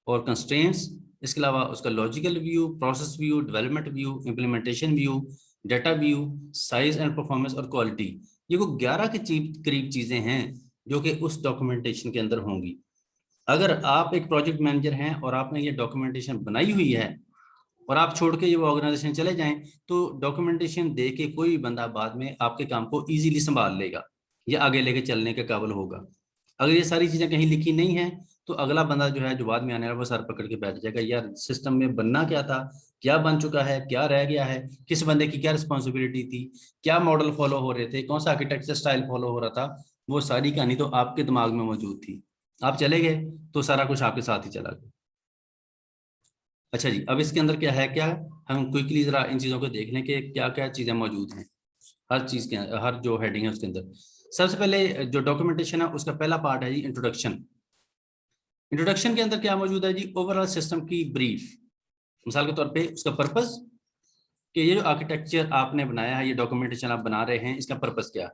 Speaker 1: और कंस्ट्रेंट्स, इसके अलावा उसका logical view, process view, development view, implementation view, data view, size and performance और क्वालिटी। ये वो 11 के करीब चीजें हैं जो कि उस डॉक्यूमेंटेशन के अंदर होंगी। अगर आप एक प्रोजेक्ट मैनेजर हैं और आपने ये डॉक्यूमेंटेशन बनाई हुई है और आप छोड़ के ये वो ऑर्गेनाइजेशन चले जाएं, तो डॉक्यूमेंटेशन दे के कोई बंदा बाद में आपके काम को इजीली संभाल लेगा या आगे लेके चलने के काबिल होगा। अगर ये सारी चीजें कहीं लिखी नहीं है तो अगला बंदा जो है जो बाद में आने वाला वो सर पकड़ के बैठ जाएगा, यार सिस्टम में बनना क्या था, क्या बन चुका है, क्या रह गया है, किस बंदे की क्या रिस्पॉन्सिबिलिटी थी, क्या मॉडल फॉलो हो रहे थे, कौन सा आर्किटेक्चर स्टाइल फॉलो हो रहा था। वो सारी कहानी तो आपके दिमाग में मौजूद थी, आप चले गए तो सारा कुछ आपके साथ ही चला गया। अच्छा जी, अब इसके अंदर क्या है, क्या हम क्विकली जरा इन चीजों को देख लें कि क्या क्या चीजें मौजूद हैं हर चीज के, हर जो हेडिंग है उसके अंदर। सबसे पहले जो डॉक्यूमेंटेशन है उसका पहला पार्ट है जी इंट्रोडक्शन। इंट्रोडक्शन के अंदर क्या मौजूद है जी, ओवरऑल सिस्टम की ब्रीफ। मिसाल के तौर पे उसका पर्पस, कि ये जो आर्किटेक्चर आपने बनाया है, ये डॉक्यूमेंटेशन आप बना रहे हैं, इसका पर्पस क्या है।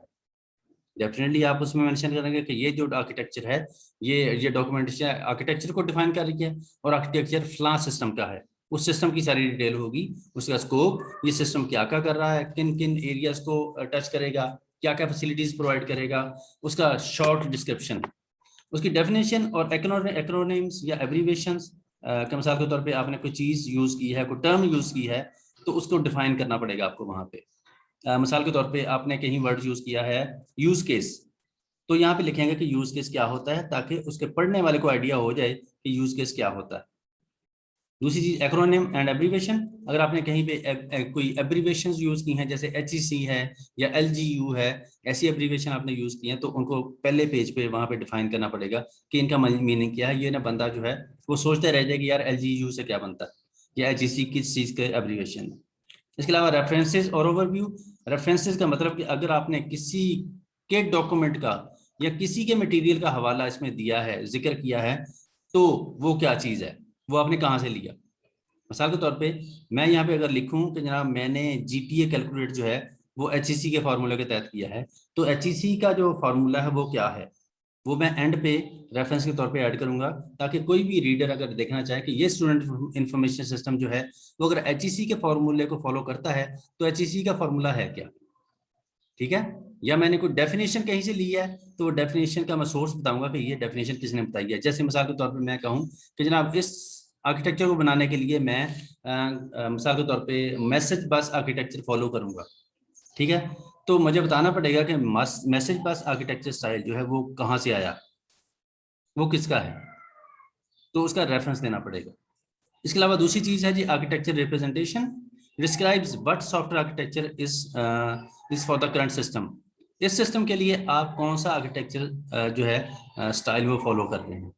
Speaker 1: डेफिनेटली आप उसमें मेंशन करेंगे कि ये जो आर्किटेक्चर है ये डॉक्यूमेंटेशन आर्किटेक्चर को डिफाइन कर रही है और आर्किटेक्चर फलां सिस्टम का है, उस सिस्टम की सारी डिटेल होगी, उसका स्कोप, ये सिस्टम क्या क्या कर रहा है, किन किन एरियाज को टच करेगा, क्या क्या फैसिलिटीज प्रोवाइड करेगा, उसका शॉर्ट डिस्क्रिप्शन, उसकी डेफिनेशन और एक्रोनिम्स या एब्रीवेशंस। मिसाल के तौर पे आपने कोई चीज यूज की है, कोई टर्म यूज की है, तो उसको डिफाइन करना पड़ेगा आपको वहां पे। मिसाल के तौर पे आपने कहीं वर्ड यूज किया है यूज केस, तो यहाँ पे लिखेंगे कि यूज केस क्या होता है, ताकि उसके पढ़ने वाले को आइडिया हो जाए कि यूज केस क्या होता है। दूसरी चीज एक्रोनिम एंड एब्रीवेशन, अगर आपने कहीं पे कोई एब्रीवेशंस यूज की हैं जैसे HEC है या LGU है, ऐसी एब्रीवेशन आपने यूज की हैं, तो उनको पहले पेज पे वहां पे डिफाइन करना पड़ेगा कि इनका मीनिंग क्या है। ये ना बंदा जो है वो सोचते रह जाए कि यार LGU से क्या बनता है या HEC किस चीज का एब्रीवेशन है। इसके अलावा रेफरेंसेस और ओवरव्यू। रेफरेंसेस का मतलब कि अगर आपने किसी के डॉक्यूमेंट का या किसी के मटेरियल का हवाला इसमें दिया है, जिक्र किया है, तो वो क्या चीज है, वो आपने कहाँ से लिया। मिसाल के तौर पे मैं यहाँ पे अगर लिखूं कि जनाब मैंने GPA कैलकुलेट जो है वो HEC के फार्मूले के तहत किया है, तो HEC का जो फार्मूला है वो क्या है, वो मैं एंड पे रेफरेंस के तौर पे ऐड करूंगा, ताकि कोई भी रीडर अगर देखना चाहे कि ये स्टूडेंट इंफॉर्मेशन सिस्टम जो है वो अगर HEC के फॉर्मूले को फॉलो करता है तो HEC का फॉर्मूला है क्या, ठीक है, या मैंने कोई डेफिनेशन कहीं से ली है तो वो डेफिनेशन का मैं सोर्स बताऊंगा कि ये डेफिनेशन किसने बताई है। जैसे मिसाल के तौर पे मैं कहूँ कि जनाब इस आर्किटेक्चर को बनाने के लिए मैं मिसाल के तौर पे मैसेज बस आर्किटेक्चर फॉलो करूंगा, ठीक है, तो मुझे बताना पड़ेगा कि मैसेज बस आर्किटेक्चर स्टाइल जो है वो कहाँ से आया, वो किसका है, तो उसका रेफरेंस देना पड़ेगा। इसके अलावा दूसरी चीज है जी architecture representation, describes what software architecture is for the current system. इस सिस्टम के लिए आप कौन सा आर्किटेक्चर जो है स्टाइल वो फॉलो कर रहे हैं,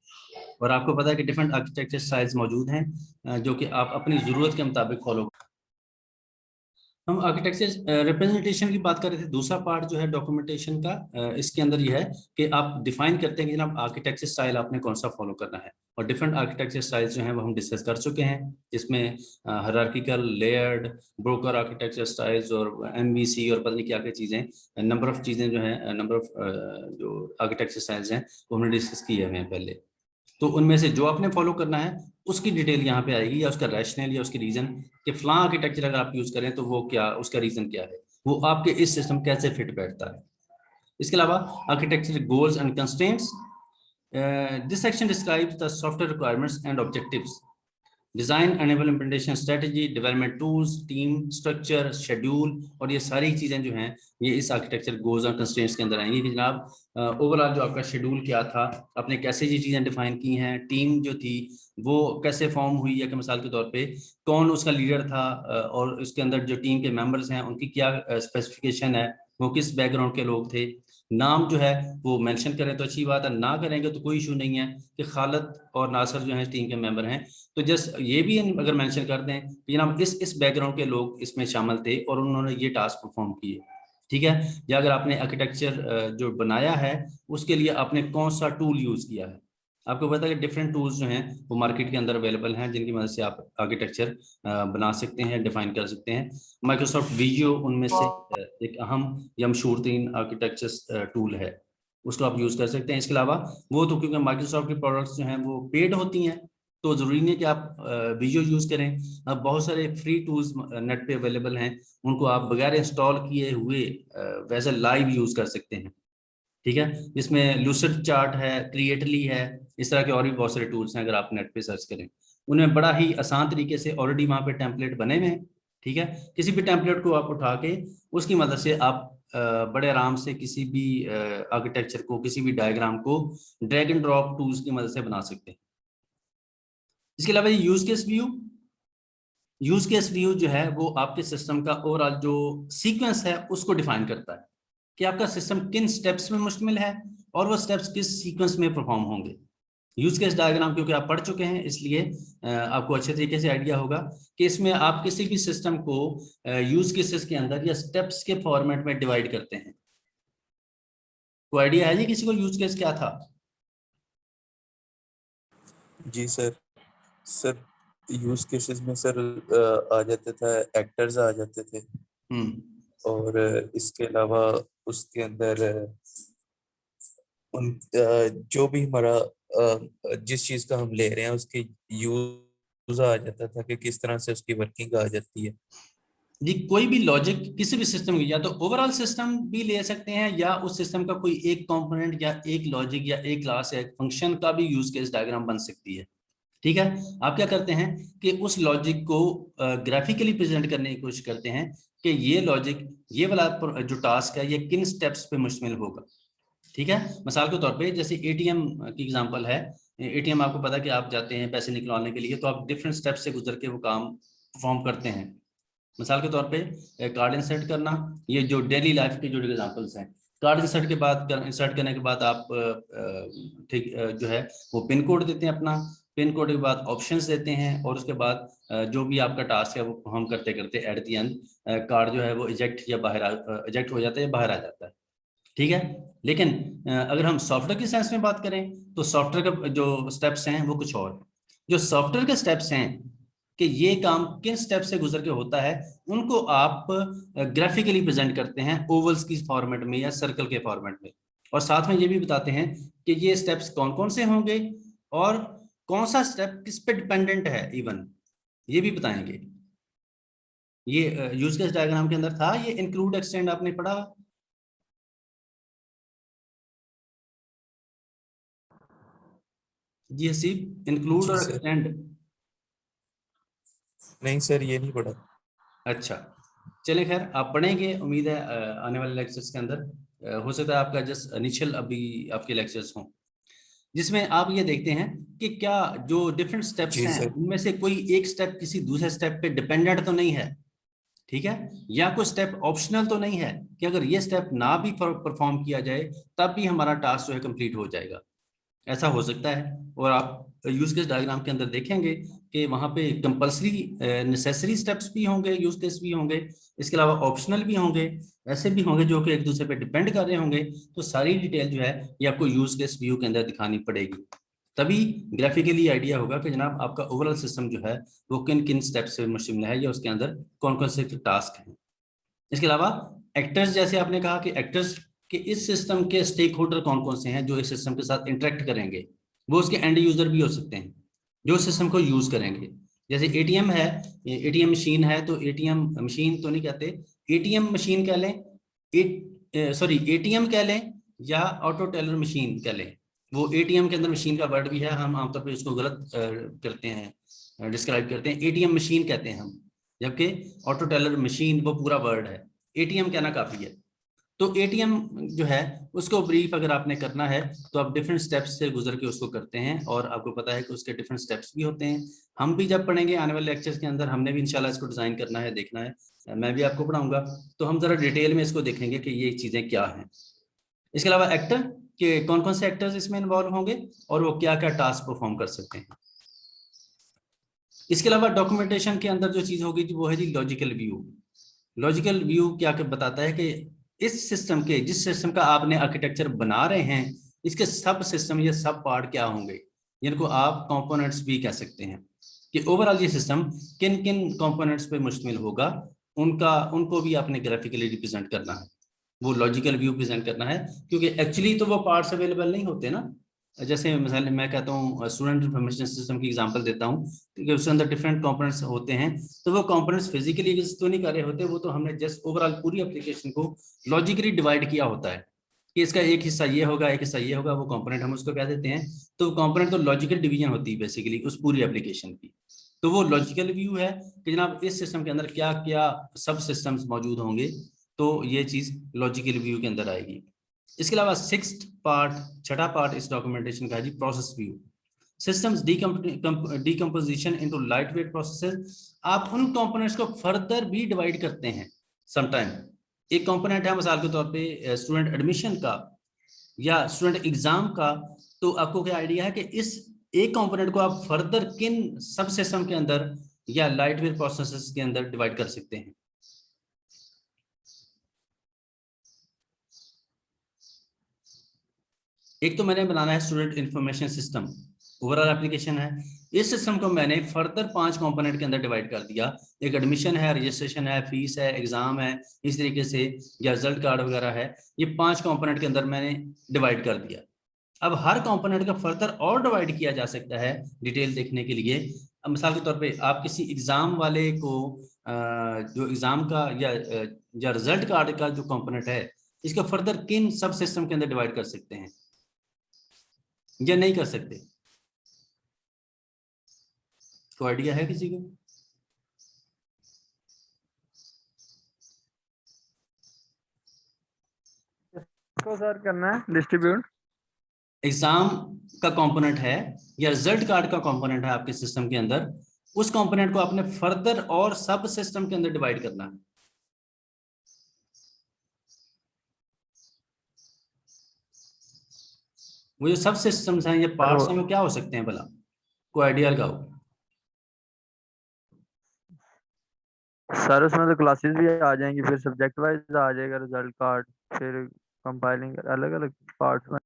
Speaker 1: और आपको पता है कि डिफरेंट आर्किटेक्चर स्टाइल्स मौजूद हैं जो कि आप अपनी जरूरत के मुताबिक फॉलो। हम आर्किटेक्चर रिप्रेजेंटेशन की बात कर रहे थे। दूसरा पार्ट जो है डॉक्यूमेंटेशन का, इसके अंदर ये है कि आप डिफाइन करते हैं कि जनाब आर्किटेक्चर स्टाइल आपने कौन सा फॉलो करना है, और डिफरेंट आर्किटेक्चर स्टाइल्स जो हैं वो हम डिस्कस कर चुके हैं, जिसमें hierarchical, layered, broker architecture styles और MVC और पता नहीं क्या क्या चीज़ें, नंबर ऑफ चीज़ें जो हैं, नंबर ऑफ जो आर्किटेक्चर स्टाइल्स हैं वो हमने डिस्कस किए हुए हैं पहले। तो उनमें से जो आपने फॉलो करना है उसकी डिटेल यहाँ पे आएगी, या उसका रैशनल या उसकी रीजन कि फलां आर्किटेक्चर अगर आप यूज करें तो वो क्या, उसका रीजन क्या है, वो आपके इस सिस्टम कैसे फिट बैठता है। इसके अलावा architecture goals and constraints, this section describes the software requirements and objectives, design enable implementation strategy, development tools, team structure, schedule, और ये सारी चीजें जो हैं ये इस आर्किटेक्चर गोल्स और कंस्ट्रेंट्स के अंदर आएंगी कि जनाब ओवरऑल जो आपका शेड्यूल क्या था, आपने कैसे ये चीजें डिफाइन की हैं, टीम जो थी वो कैसे फॉर्म हुई है, कि मिसाल के तौर पे कौन उसका लीडर था, और उसके अंदर जो टीम के मेंबर्स हैं उनकी क्या स्पेसिफिकेशन है, वो किस बैकग्राउंड के लोग थे। नाम जो है वो मेंशन करें तो अच्छी बात है, ना करेंगे तो कोई इशू नहीं है कि खालिद और नासिर जो हैं टीम के मेंबर हैं, तो जस्ट ये भी अगर मेंशन कर दें कि जनाब इस बैकग्राउंड के लोग इसमें शामिल थे और उन्होंने ये टास्क परफॉर्म किए, ठीक है। या अगर आपने आर्किटेक्चर जो बनाया है उसके लिए आपने कौन सा टूल यूज किया है। आपको पता है कि डिफरेंट टूल्स जो हैं वो मार्केट के अंदर अवेलेबल हैं जिनकी मदद से आप आर्किटेक्चर बना सकते हैं, डिफाइन कर सकते हैं। माइक्रोसॉफ्ट विजुअल उनमें से एक अहम या मशहूर तीन आर्किटेक्चर टूल है, उसको आप यूज कर सकते हैं। इसके अलावा वो तो क्योंकि माइक्रोसॉफ्ट की प्रोडक्ट्स जो हैं वो पेड होती हैं तो जरूरी नहीं कि आप विजुअल यूज करें। अब बहुत सारे फ्री टूल्स नेट पे अवेलेबल हैं, उनको आप बगैर इंस्टॉल किए हुए वैसे लाइव यूज कर सकते हैं, ठीक है। जिसमें लूसिड चार्ट है, क्रिएटली है, इस तरह के और भी बहुत सारे टूल्स हैं, अगर आप नेट पे सर्च करें उनमें बड़ा ही आसान तरीके से ऑलरेडी वहाँ पे टेम्पलेट बने हुए हैं, ठीक है। किसी भी टेम्पलेट को आप उठा के उसकी मदद से आप बड़े आराम से किसी भी आर्किटेक्चर को, किसी भी डायग्राम को ड्रैग एंड ड्रॉप टूल्स की मदद से बना सकते हैं। इसके अलावा use case view, use case view जो है वो आपके सिस्टम का ओवरऑल जो सीक्वेंस है उसको डिफाइन करता है कि आपका सिस्टम किन स्टेप्स में मुश्तमिल है और वो स्टेप्स किस सीक्वेंस में परफॉर्म होंगे। यूज केस डायग्राम क्योंकि आप पढ़ चुके हैं इसलिए आपको अच्छे तरीके से आइडिया होगा कि इसमें आप किसी भी सिस्टम को यूज केसेस के अंदर या स्टेप्स के फॉर्मेट में डिवाइड करते हैं। कोई आइडिया है जी किसी को यूज केस क्या था?
Speaker 4: जी सर। सर यूज केसेस में सर आ जाते था, एक्टर्स आ जाते थे, और इसके अलावा उसके अंदर उन जो भी हमारा जिस चीज का हम ले रहे हैं उसके यूज आ जाता था कि किस तरह से उसकी वर्किंग आ जाती है।
Speaker 1: जी, कोई भी लॉजिक किसी भी सिस्टम की, या तो ओवरऑल सिस्टम भी ले सकते हैं या उस सिस्टम का कोई एक कंपोनेंट या एक लॉजिक या एक क्लास या एक फंक्शन का भी यूज केस डायग्राम बन सकती है, ठीक है। आप क्या करते हैं कि उस लॉजिक को ग्राफिकली प्रेजेंट करने की कोशिश करते हैं कि ये लॉजिक, ये वाला जो टास्क है ये किन स्टेप्स पे मुश्तमिल होगा, ठीक है। मिसाल के तौर पे जैसे ATM की एग्जांपल है। ATM आपको पता है कि आप जाते हैं पैसे निकलवाने के लिए तो आप डिफरेंट स्टेप से गुजर के वो काम परफॉर्म करते हैं। मिसाल के तौर पे कार्ड इंसर्ट करना, ये जो डेली लाइफ के जो एग्जांपल्स हैं। कार्ड इंसर्ट के बाद, इंसर्ट करने के बाद आप ठीक जो है वो पिन कोड देते हैं अपना, पिन कोड के बाद ऑप्शंस देते हैं, और उसके बाद जो भी आपका टास्क है वो परफॉर्म करते करते एट द एंड कार्ड जो है वो इजेक्ट या बाहर इजेक्ट हो जाता है या बाहर आ जाता है, ठीक है। लेकिन अगर हम सॉफ्टवेयर की सेंस में बात करें तो सॉफ्टवेयर का जो स्टेप्स हैं वो कुछ और है। जो सॉफ्टवेयर के स्टेप्स हैं कि ये काम किन स्टेप से गुजर के होता है उनको आप ग्राफिकली प्रेजेंट करते हैं ओवल्स की फॉर्मेट में या सर्कल के फॉर्मेट में। और साथ में ये भी बताते हैं कि ये स्टेप्स कौन कौन से होंगे और कौन सा स्टेप किस पे डिपेंडेंट है, इवन ये भी बताएंगे। ये यूज केस डायग्राम के अंदर था, ये इंक्लूड एक्सटेंड आपने पढ़ा? जी हसीब, इंक्लूड
Speaker 4: जी
Speaker 1: और
Speaker 4: सर।
Speaker 1: एक्सटेंड?
Speaker 4: नहीं सर, ये नहीं पढ़ा।
Speaker 1: अच्छा चलिए, खैर आप पढ़ेंगे, उम्मीद है आने वाले लेक्चर्स के अंदर। हो सकता है आपका जस्ट इनिशियल अभी आपके लेक्चर्स हों, जिसमें आप ये देखते हैं कि क्या जो डिफरेंट स्टेप्स
Speaker 4: जी
Speaker 1: हैं
Speaker 4: सर।
Speaker 1: उनमें से कोई एक स्टेप किसी दूसरे स्टेप पे डिपेंडेंट तो नहीं है, ठीक है, या कोई स्टेप ऑप्शनल तो नहीं है कि अगर ये स्टेप ना भी परफॉर्म किया जाए तब भी हमारा टास्क जो है कंप्लीट हो जाएगा, ऐसा हो सकता है। और आप यूज केस डायग्राम के अंदर देखेंगे कि वहां पे कंपल्सरी नेसेसरी स्टेप्स भी होंगे, यूज केस भी होंगे, इसके अलावा ऑप्शनल भी होंगे, ऐसे भी होंगे जो कि एक दूसरे पे डिपेंड कर रहे होंगे। तो सारी डिटेल जो है ये आपको यूज केस व्यू के अंदर दिखानी पड़ेगी, तभी ग्राफिकली आइडिया होगा कि जनाब आपका ओवरऑल सिस्टम जो है वो किन किन स्टेप से मुश्तमिल है या उसके अंदर कौन कौन से टास्क हैं। इसके अलावा एक्टर्स, जैसे आपने कहा कि एक्टर्स कि इस सिस्टम के स्टेक होल्डर कौन कौन से हैं जो इस सिस्टम के साथ इंटरेक्ट करेंगे, वो उसके एंड यूजर भी हो सकते हैं जो सिस्टम को यूज करेंगे। जैसे एटीएम है, एटीएम मशीन है, तो एटीएम मशीन तो नहीं कहते, एटीएम मशीन कह लें, सॉरी एटीएम कह लें या ऑटो टेलर मशीन कह लें। वो एटीएम के अंदर मशीन का वर्ड भी है, हम आमतौर पर उसको गलत करते हैं, डिस्क्राइब करते हैं, एटीएम मशीन कहते हैं हम, जबकि ऑटो टेलर मशीन वो पूरा वर्ड है, एटीएम कहना काफी है। तो एटीएम जो है उसको ब्रीफ अगर आपने करना है तो आप डिफरेंट स्टेप्स से गुजर के उसको करते हैं, और आपको पता है कि उसके डिफरेंट स्टेप्स भी होते हैं। हम भी जब पढ़ेंगे आने वाले लेक्चर्स के अंदर, हमने भी इंशाल्लाह इसको डिजाइन करना है, देखना है, मैं भी आपको पढ़ाऊंगा, तो हम जरा डिटेल में इसको देखेंगे कि ये चीजें क्या हैं। इसके अलावा एक्टर के कौन कौन से एक्टर्स इसमें इन्वॉल्व होंगे और वो क्या क्या टास्क परफॉर्म कर सकते हैं। इसके अलावा डॉक्यूमेंटेशन के अंदर जो चीज होगी वो है जी लॉजिकल व्यू। लॉजिकल व्यू क्या बताता है कि इस सिस्टम के, जिस सिस्टम का आपने आर्किटेक्चर बना रहे हैं, इसके सब सिस्टम या सब पार्ट क्या होंगे, जिनको आप कंपोनेंट्स भी कह सकते हैं, कि ओवरऑल ये सिस्टम किन किन कंपोनेंट्स पे मुश्तमिल होगा, उनको भी आपने ग्राफिकली रिप्रेजेंट करना है, वो लॉजिकल व्यू प्रेजेंट करना है, क्योंकि एक्चुअली तो वो पार्ट्स अवेलेबल नहीं होते ना। जैसे मिसाल मैं कहता हूँ स्टूडेंट इंफॉर्मेशन सिस्टम की एग्जांपल देता हूँ कि उसके अंदर डिफरेंट कंपोनेंट्स होते हैं, तो वो कंपोनेंट्स फिजिकली एग्जिस्ट तो नहीं कर रहे होते, वो तो हमने जस्ट ओवरऑल पूरी एप्लीकेशन को लॉजिकली डिवाइड किया होता है कि इसका एक हिस्सा ये होगा, एक हिस्सा ये होगा, वो कंपोनेंट हम उसको कह देते हैं। तो कंपोनेंट तो लॉजिकल डिवीजन होती है बेसिकली उस पूरी एप्लीकेशन की। तो वो लॉजिकल व्यू है कि जनाब इस सिस्टम के अंदर क्या क्या सब सिस्टम्स मौजूद होंगे, तो ये चीज लॉजिकल व्यू के अंदर आएगी। इसके अलावा सिक्स्थ पार्ट, छठा पार्ट इस डॉक्यूमेंटेशन का है जी process view. Systems decomposition into lightweight processes. आप उन कंपोनेंट्स को फर्दर भी डिवाइड करते हैं समटाइम। एक कंपोनेंट है मिसाल के तौर पे स्टूडेंट एडमिशन का या स्टूडेंट एग्जाम का, तो आपको क्या आइडिया है कि इस एक कंपोनेंट को आप फर्दर किन सब सिस्टम के अंदर या लाइटवेट प्रोसेसेस के अंदर डिवाइड कर सकते हैं। एक तो मैंने बनाना है student information system, overall application है, इस सिस्टम को मैंने फर्दर 5 कंपोनेंट के अंदर डिवाइड कर दिया। एक एडमिशन है, रजिस्ट्रेशन है, फीस है, एग्जाम है, इस तरीके से या रिजल्ट कार्ड वगैरह है, ये 5 कंपोनेंट के अंदर मैंने डिवाइड कर दिया। अब हर कंपोनेंट का फर्दर और डिवाइड किया जा सकता है डिटेल देखने के लिए। अब मिसाल के तौर पे आप किसी एग्जाम वाले को जो एग्जाम का या रिजल्ट कार्ड का जो कंपोनेंट है, इसको फर्दर किन सब सिस्टम के अंदर डिवाइड कर सकते हैं या नहीं कर सकते, तो आइडिया है किसी को?
Speaker 2: इसको सर करना है डिस्ट्रीब्यूट।
Speaker 1: एग्जाम का कंपोनेंट है या रिजल्ट कार्ड का कंपोनेंट है आपके सिस्टम के अंदर, उस कंपोनेंट को आपने फर्दर और सब सिस्टम के अंदर डिवाइड करना है। वो जो सब सिस्टम्स हैं या पार्ट्स हैं वो क्या हो सकते हैं भला, कोई आइडिया लगाओ।
Speaker 2: सर उसमें तो क्लासेस भी आ जाएंगी, फिर सब्जेक्ट वाइज आ जाएगा रिजल्ट कार्ड, फिर कंपाइलिंग अलग अलग पार्ट्स में।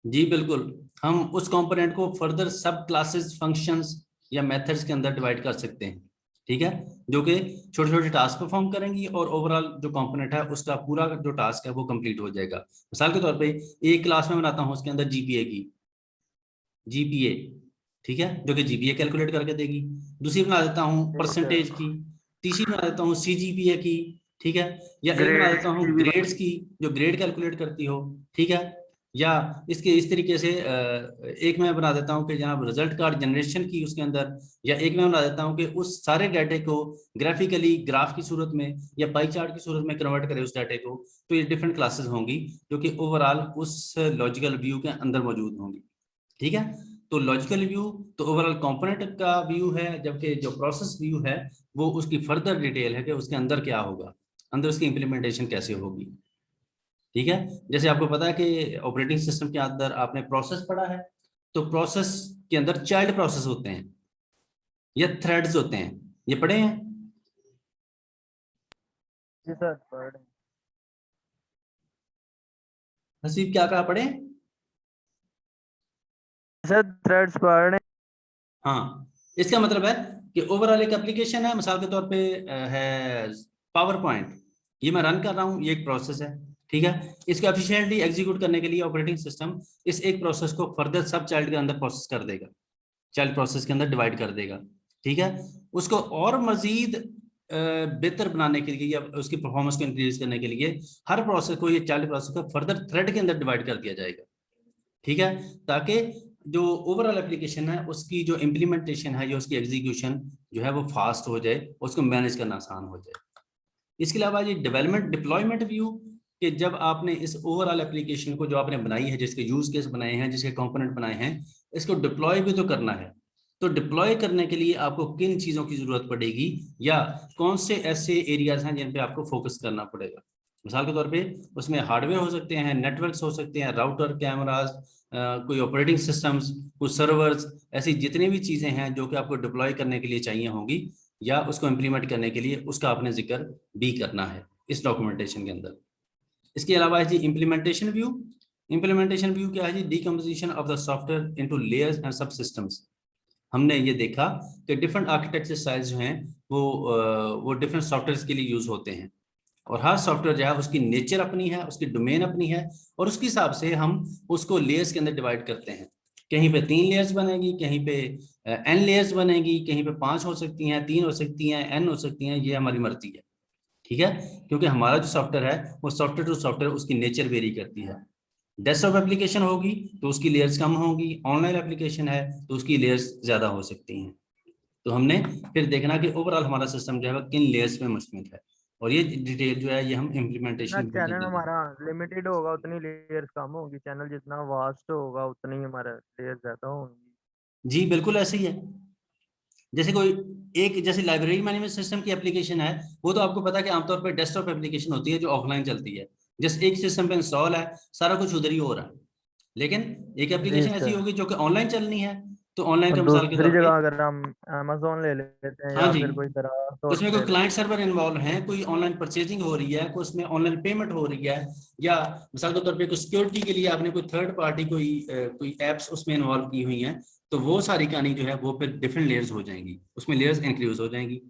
Speaker 1: जी बिल्कुल, हम उस कंपोनेंट को फर्दर सब क्लासेस, फंक्शंस या मेथड्स के अंदर डिवाइड कर सकते हैं। ठीक है, जो कि छोटे छोटे टास्क परफॉर्म करेंगी और ओवरऑल जो कंपोनेंट है उसका पूरा जो टास्क है वो कंप्लीट हो जाएगा। मिसाल के तौर पे एक क्लास में बनाता हूँ, उसके अंदर जीपीए, ठीक है, जो कि जीपीए कैलकुलेट करके देगी। दूसरी बना देता हूँ परसेंटेज की, तीसरी बना देता हूँ सीजीपीए की, ठीक है, या एक बना देता हूँ ग्रेड्स की जो ग्रेड कैलकुलेट करती हो, ठीक है, या इसके इस तरीके से एक मैं बना देता हूँ कि जनाब रिजल्ट कार्ड जनरेशन की उसके अंदर, या एक मैं बना देता हूँ कि उस सारे डाटे को ग्राफिकली ग्राफ की सूरत में या पाई चार्ट की सूरत में कन्वर्ट करे उस डाटे को। तो ये डिफरेंट क्लासेस होंगी जो कि ओवरऑल उस लॉजिकल व्यू के अंदर मौजूद होंगी, ठीक है। तो लॉजिकल व्यू तो ओवरऑल कंपोनेंट का व्यू है, जबकि जो प्रोसेस व्यू है वो उसकी फर्दर डिटेल है कि उसके अंदर क्या होगा, अंदर उसकी इंप्लीमेंटेशन कैसे होगी, ठीक है। जैसे आपको पता है कि ऑपरेटिंग सिस्टम के अंदर आपने प्रोसेस पढ़ा है, तो प्रोसेस के अंदर चाइल्ड प्रोसेस होते हैं या थ्रेड्स होते हैं, ये पढ़े हैं?
Speaker 2: जी सर पढ़।
Speaker 1: हसीब क्या कहा पढ़े?
Speaker 2: सर थ्रेड्स पढ़।
Speaker 1: हाँ, इसका मतलब है कि ओवरऑल एक एप्लीकेशन है, मिसाल के तौर पे है पावर पॉइंट, ये मैं रन कर रहा हूँ, ये एक प्रोसेस है, ठीक है। इसको एफिशिएंटली एग्जीक्यूट करने के लिए ऑपरेटिंग सिस्टम इस एक प्रोसेस को फर्दर सब चाइल्ड के अंदर प्रोसेस कर देगा, चाइल्ड प्रोसेस के अंदर डिवाइड कर देगा, ठीक है। उसको और मजीद बेहतर बनाने के लिए या उसकी परफॉर्मेंस को इंक्रीज करने के लिए हर प्रोसेस को, ये चाइल्ड प्रोसेस को फर्दर थ्रेड के अंदर डिवाइड कर दिया जाएगा, ठीक है, ताकि जो ओवरऑल एप्लीकेशन है उसकी जो इम्प्लीमेंटेशन है या उसकी एग्जीक्यूशन जो है वो फास्ट हो जाए, उसको मैनेज करना आसान हो जाए। इसके अलावा ये डेवलपमेंट डिप्लॉयमेंट व्यू, कि जब आपने इस ओवरऑल एप्लीकेशन को जो आपने बनाई है, जिसके यूज केस बनाए हैं, जिसके कंपोनेंट बनाए हैं, इसको डिप्लॉय भी तो करना है। तो डिप्लॉय करने के लिए आपको किन चीजों की जरूरत पड़ेगी या कौन से ऐसे एरियाज हैं जिन पे आपको फोकस करना पड़ेगा। मिसाल के तौर पे उसमें हार्डवेयर हो सकते हैं, नेटवर्क्स हो सकते हैं, राउटर, कैमराज, कोई ऑपरेटिंग सिस्टम्स, कुछ सर्वर्स, ऐसी जितनी भी चीजें हैं जो कि आपको डिप्लॉय करने के लिए चाहिए होंगी या उसको इम्प्लीमेंट करने के लिए, उसका आपने जिक्र भी करना है इस डॉक्यूमेंटेशन के अंदर। इसके अलावा है जी इम्प्लीमेंटेशन व्यू। इम्प्लीमेंटेशन व्यू क्या है जी? Decomposition of the software into layers and subsystems. हमने ये देखा कि डिफरेंट आर्किटेक्चर स्टाइल्स जो हैं वो डिफरेंट सॉफ्टवेयर के लिए यूज होते हैं, और हर सॉफ्टवेयर जो है उसकी नेचर अपनी है, उसकी डोमेन अपनी है, और उसके हिसाब से हम उसको लेयर्स के अंदर डिवाइड करते हैं। कहीं पे 3 लेयर्स बनेगी, कहीं पे n लेयर्स बनेगी, कहीं पे 5 हो सकती हैं, 3 हो सकती हैं, n हो सकती हैं, ये हमारी मर्जी है, ठीक है, क्योंकि हमारा जो सॉफ्टवेयर है वो सॉफ्टवेयर टू सॉफ्टवेयर उसकी नेचर वेरी करती है। डेस्कटॉप एप्लीकेशन होगी तो उसकी लेयर्स कम होंगी, ऑनलाइन एप्लीकेशन है तो उसकी लेयर्स ज्यादा हो सकती हैं। तो हमने फिर देखना कि ओवरऑल हमारा सिस्टम जो है वो किन लेयर्स में मुश्तमिल है, और ये डिटेल जो है ये हम
Speaker 2: जितना
Speaker 1: इम्प्लीमेंटेशन
Speaker 2: चैनल हमारा लिमिटेड होगा उतनी लेयर्स कम होगी, चैनल जितना वास्ट होगा उतनी ही हमारा लेयर ज्यादा होंगी।
Speaker 1: जी बिल्कुल ऐसे ही है। जैसे कोई एक जैसे लाइब्रेरी मैनेजमेंट सिस्टम की एप्लीकेशन है, वो तो आपको पता है कि आमतौर पर डेस्कटॉप एप्लीकेशन होती है जो ऑफलाइन चलती है, जैसे एक सिस्टम पे इंस्टॉल है, सारा कुछ उधर ही हो रहा है। लेकिन एक एप्लीकेशन ऐसी होगी जो कि ऑनलाइन चलनी है, तो ऑनलाइन का मिसाल के
Speaker 2: दूसरी
Speaker 1: तौर पे,
Speaker 2: जगह अगर हम अमेज़न ले लेते हैं
Speaker 1: हाँ
Speaker 2: या
Speaker 1: जी,
Speaker 2: फिर कोई तरह
Speaker 1: उसमें कोई
Speaker 2: सॉफ्टवेयर।
Speaker 1: क्लाइंट सर्वर इन्वॉल्व है, कोई ऑनलाइन परचेजिंग हो रही है, कोई उसमें ऑनलाइन पेमेंट हो रही है, या मिसाल के तौर पे कोई सिक्योरिटी के लिए आपने कोई थर्ड पार्टी कोई एप्स उसमें इन्वॉल्व की हुई हैं, तो वो सारी कहानी जो है वो फिर डिफरेंट लेयर्स हो जाएंगी, उसमें लेयर्स इंक्रीज हो जाएंगी,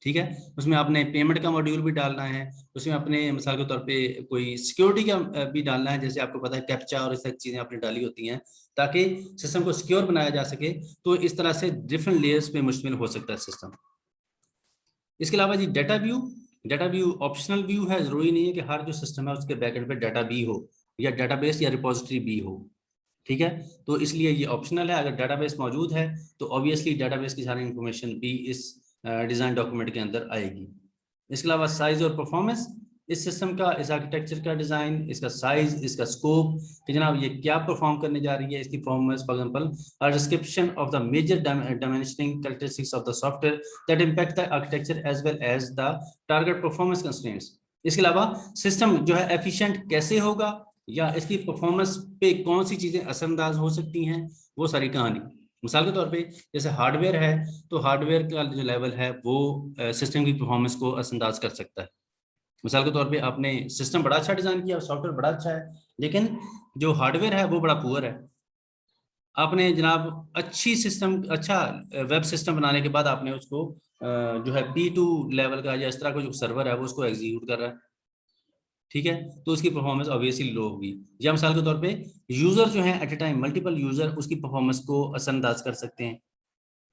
Speaker 1: ठीक है। उसमें आपने पेमेंट का मॉड्यूल भी डालना है, उसमें अपने मिसाल के तौर पे कोई सिक्योरिटी का भी डालना है, जैसे आपको पता है कैप्चा और इस तरह चीजें आपने डाली होती हैं ताकि सिस्टम को सिक्योर बनाया जा सके। तो इस तरह से डिफरेंट लेयर्स पे मुश्तमिल हो सकता है सिस्टम। इसके अलावा जी data view, data view optional view है, जरूरी नहीं है कि हर जो सिस्टम है उसके बैकएंड पे डाटा भी हो या डाटाबेस या रिपोजिटरी भी हो, ठीक है। तो इसलिए ये ऑप्शनल है, अगर डाटाबेस मौजूद है तो ऑब्वियसली डाटाबेस की सारी इंफॉर्मेशन भी इस डिजाइन डॉक्यूमेंट के अंदर आएगी। इसके अलावा साइज और परफॉर्मेंस, इस सिस्टम का, इस आर्किटेक्चर का डिजाइन, इसका साइज, इसका स्कोप, कि जनाब ये क्या परफॉर्म करने जा रही है, इसकी performance, for example description of the major dimensioning characteristics of the software that impact the architecture as well as the target performance constraints. इसके अलावा सिस्टम जो है एफिशिएंट कैसे होगा या इसकी परफॉर्मेंस पे कौन सी चीजें असरअंदाज हो सकती हैं, वो सारी कहानी। मिसाल के तौर पे जैसे हार्डवेयर है, तो हार्डवेयर का जो लेवल है वो सिस्टम की परफॉर्मेंस को असरअंदाज कर सकता है। मिसाल के तौर पे आपने सिस्टम बड़ा अच्छा डिजाइन किया, सॉफ्टवेयर बड़ा अच्छा है, लेकिन जो हार्डवेयर है वो बड़ा पुअर है। आपने जनाब अच्छा वेब सिस्टम बनाने के बाद आपने उसको जो है P2 लेवल का या इस तरह का जो सर्वर है वो उसको एग्जीक्यूट कर रहा है, ठीक है, तो उसकी परफॉर्मेंस ऑब्वियसली लो होगी। या मिसाल के तौर पे यूजर जो है at a time multiple user उसकी परफॉर्मेंस को असरअंदाज कर सकते हैं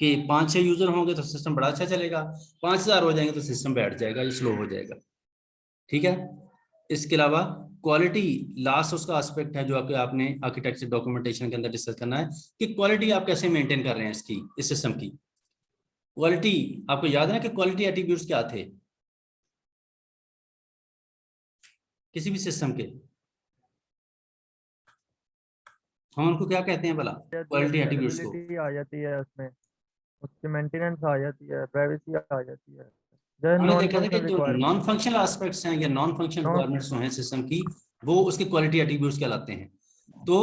Speaker 1: कि 5-6 यूजर होंगे तो सिस्टम बड़ा अच्छा चलेगा, 5000 हो जाएंगे तो सिस्टम बैठ जाएगा, ये स्लो हो जाएगा, ठीक है। इसके अलावा क्वालिटी लास्ट उसका एस्पेक्ट है जो आपने आर्किटेक्चर डॉक्यूमेंटेशन के अंदर डिस्कस करना है कि क्वालिटी आप कैसे मेंटेन कर रहे हैं इसकी, इस सिस्टम की क्वालिटी। आपको याद है ना कि क्वालिटी एट्रीब्यूट्स क्या थे किसी भी सिस्टम के, हम उनको क्या कहते हैं भला, क्वालिटी एट्रीब्यूट्स को।
Speaker 2: Availability आ जाती है उसमें, उसकी मेंटेनेंस आ जाती है, प्राइवेसी आ जाती है।
Speaker 1: हमने देखा था कि जो नॉन फंक्शनल एस्पेक्ट्स हैं या नॉन फंक्शनल रिक्वायरमेंट्स हैं सिस्टम की, वो उसके क्वालिटी एट्रीब्यूट्स कहलाते हैं। तो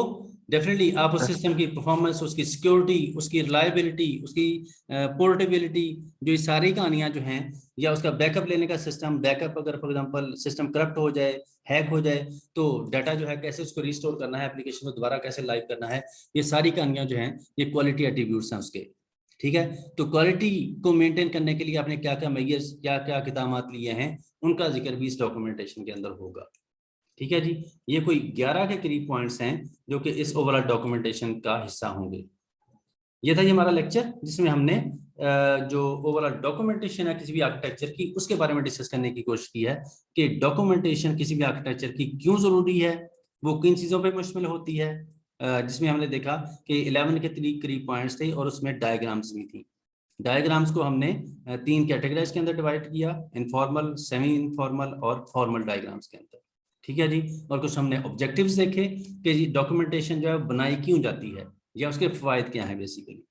Speaker 1: डेफिनेटली आप उस सिस्टम की परफॉर्मेंस, उसकी सिक्योरिटी, उसकी रिलायबिलिटी, उसकी पोर्टेबिलिटी, जो ये सारी कहानियां जो हैं, या उसका बैकअप लेने का सिस्टम, बैकअप अगर फॉर एग्जांपल सिस्टम करप्ट हो जाए, हैक हो जाए, तो डाटा जो है कैसे उसको रिस्टोर करना है, एप्लीकेशन को दोबारा कैसे लाइव करना है, ये सारी कहानियां जो हैं ये क्वालिटी एट्रीब्यूट्स हैं उसके, ठीक है। तो क्वालिटी को मेंटेन करने के लिए आपने क्या क्या मेजर्स, क्या क्या इक़दामात लिए हैं, उनका जिक्र भी इस डॉक्यूमेंटेशन के अंदर होगा, ठीक है जी। ये कोई 11 के करीब पॉइंट्स हैं जो कि इस ओवरऑल डॉक्यूमेंटेशन का हिस्सा होंगे। ये था ये हमारा लेक्चर जिसमें हमने जो ओवरऑल डॉक्यूमेंटेशन है किसी भी आर्किटेक्चर की, उसके बारे में डिस्कस करने की कोशिश की है कि डॉक्यूमेंटेशन किसी भी आर्किटेक्चर की क्यों जरूरी है, वो किन चीज़ों पर मुश्तमिल होती है, जिसमें हमने देखा कि 11 के करीब पॉइंट्स थे और उसमें डायग्राम्स भी थी। डायग्राम्स को हमने 3 कैटेगरीज के अंदर डिवाइड किया, इनफॉर्मल, सेमी इनफॉर्मल और फॉर्मल डायग्राम्स के अंदर, ठीक है जी। और कुछ हमने ऑब्जेक्टिव्स देखे कि डॉक्यूमेंटेशन जो है बनाई क्यों जाती है या उसके फायदे क्या हैं बेसिकली।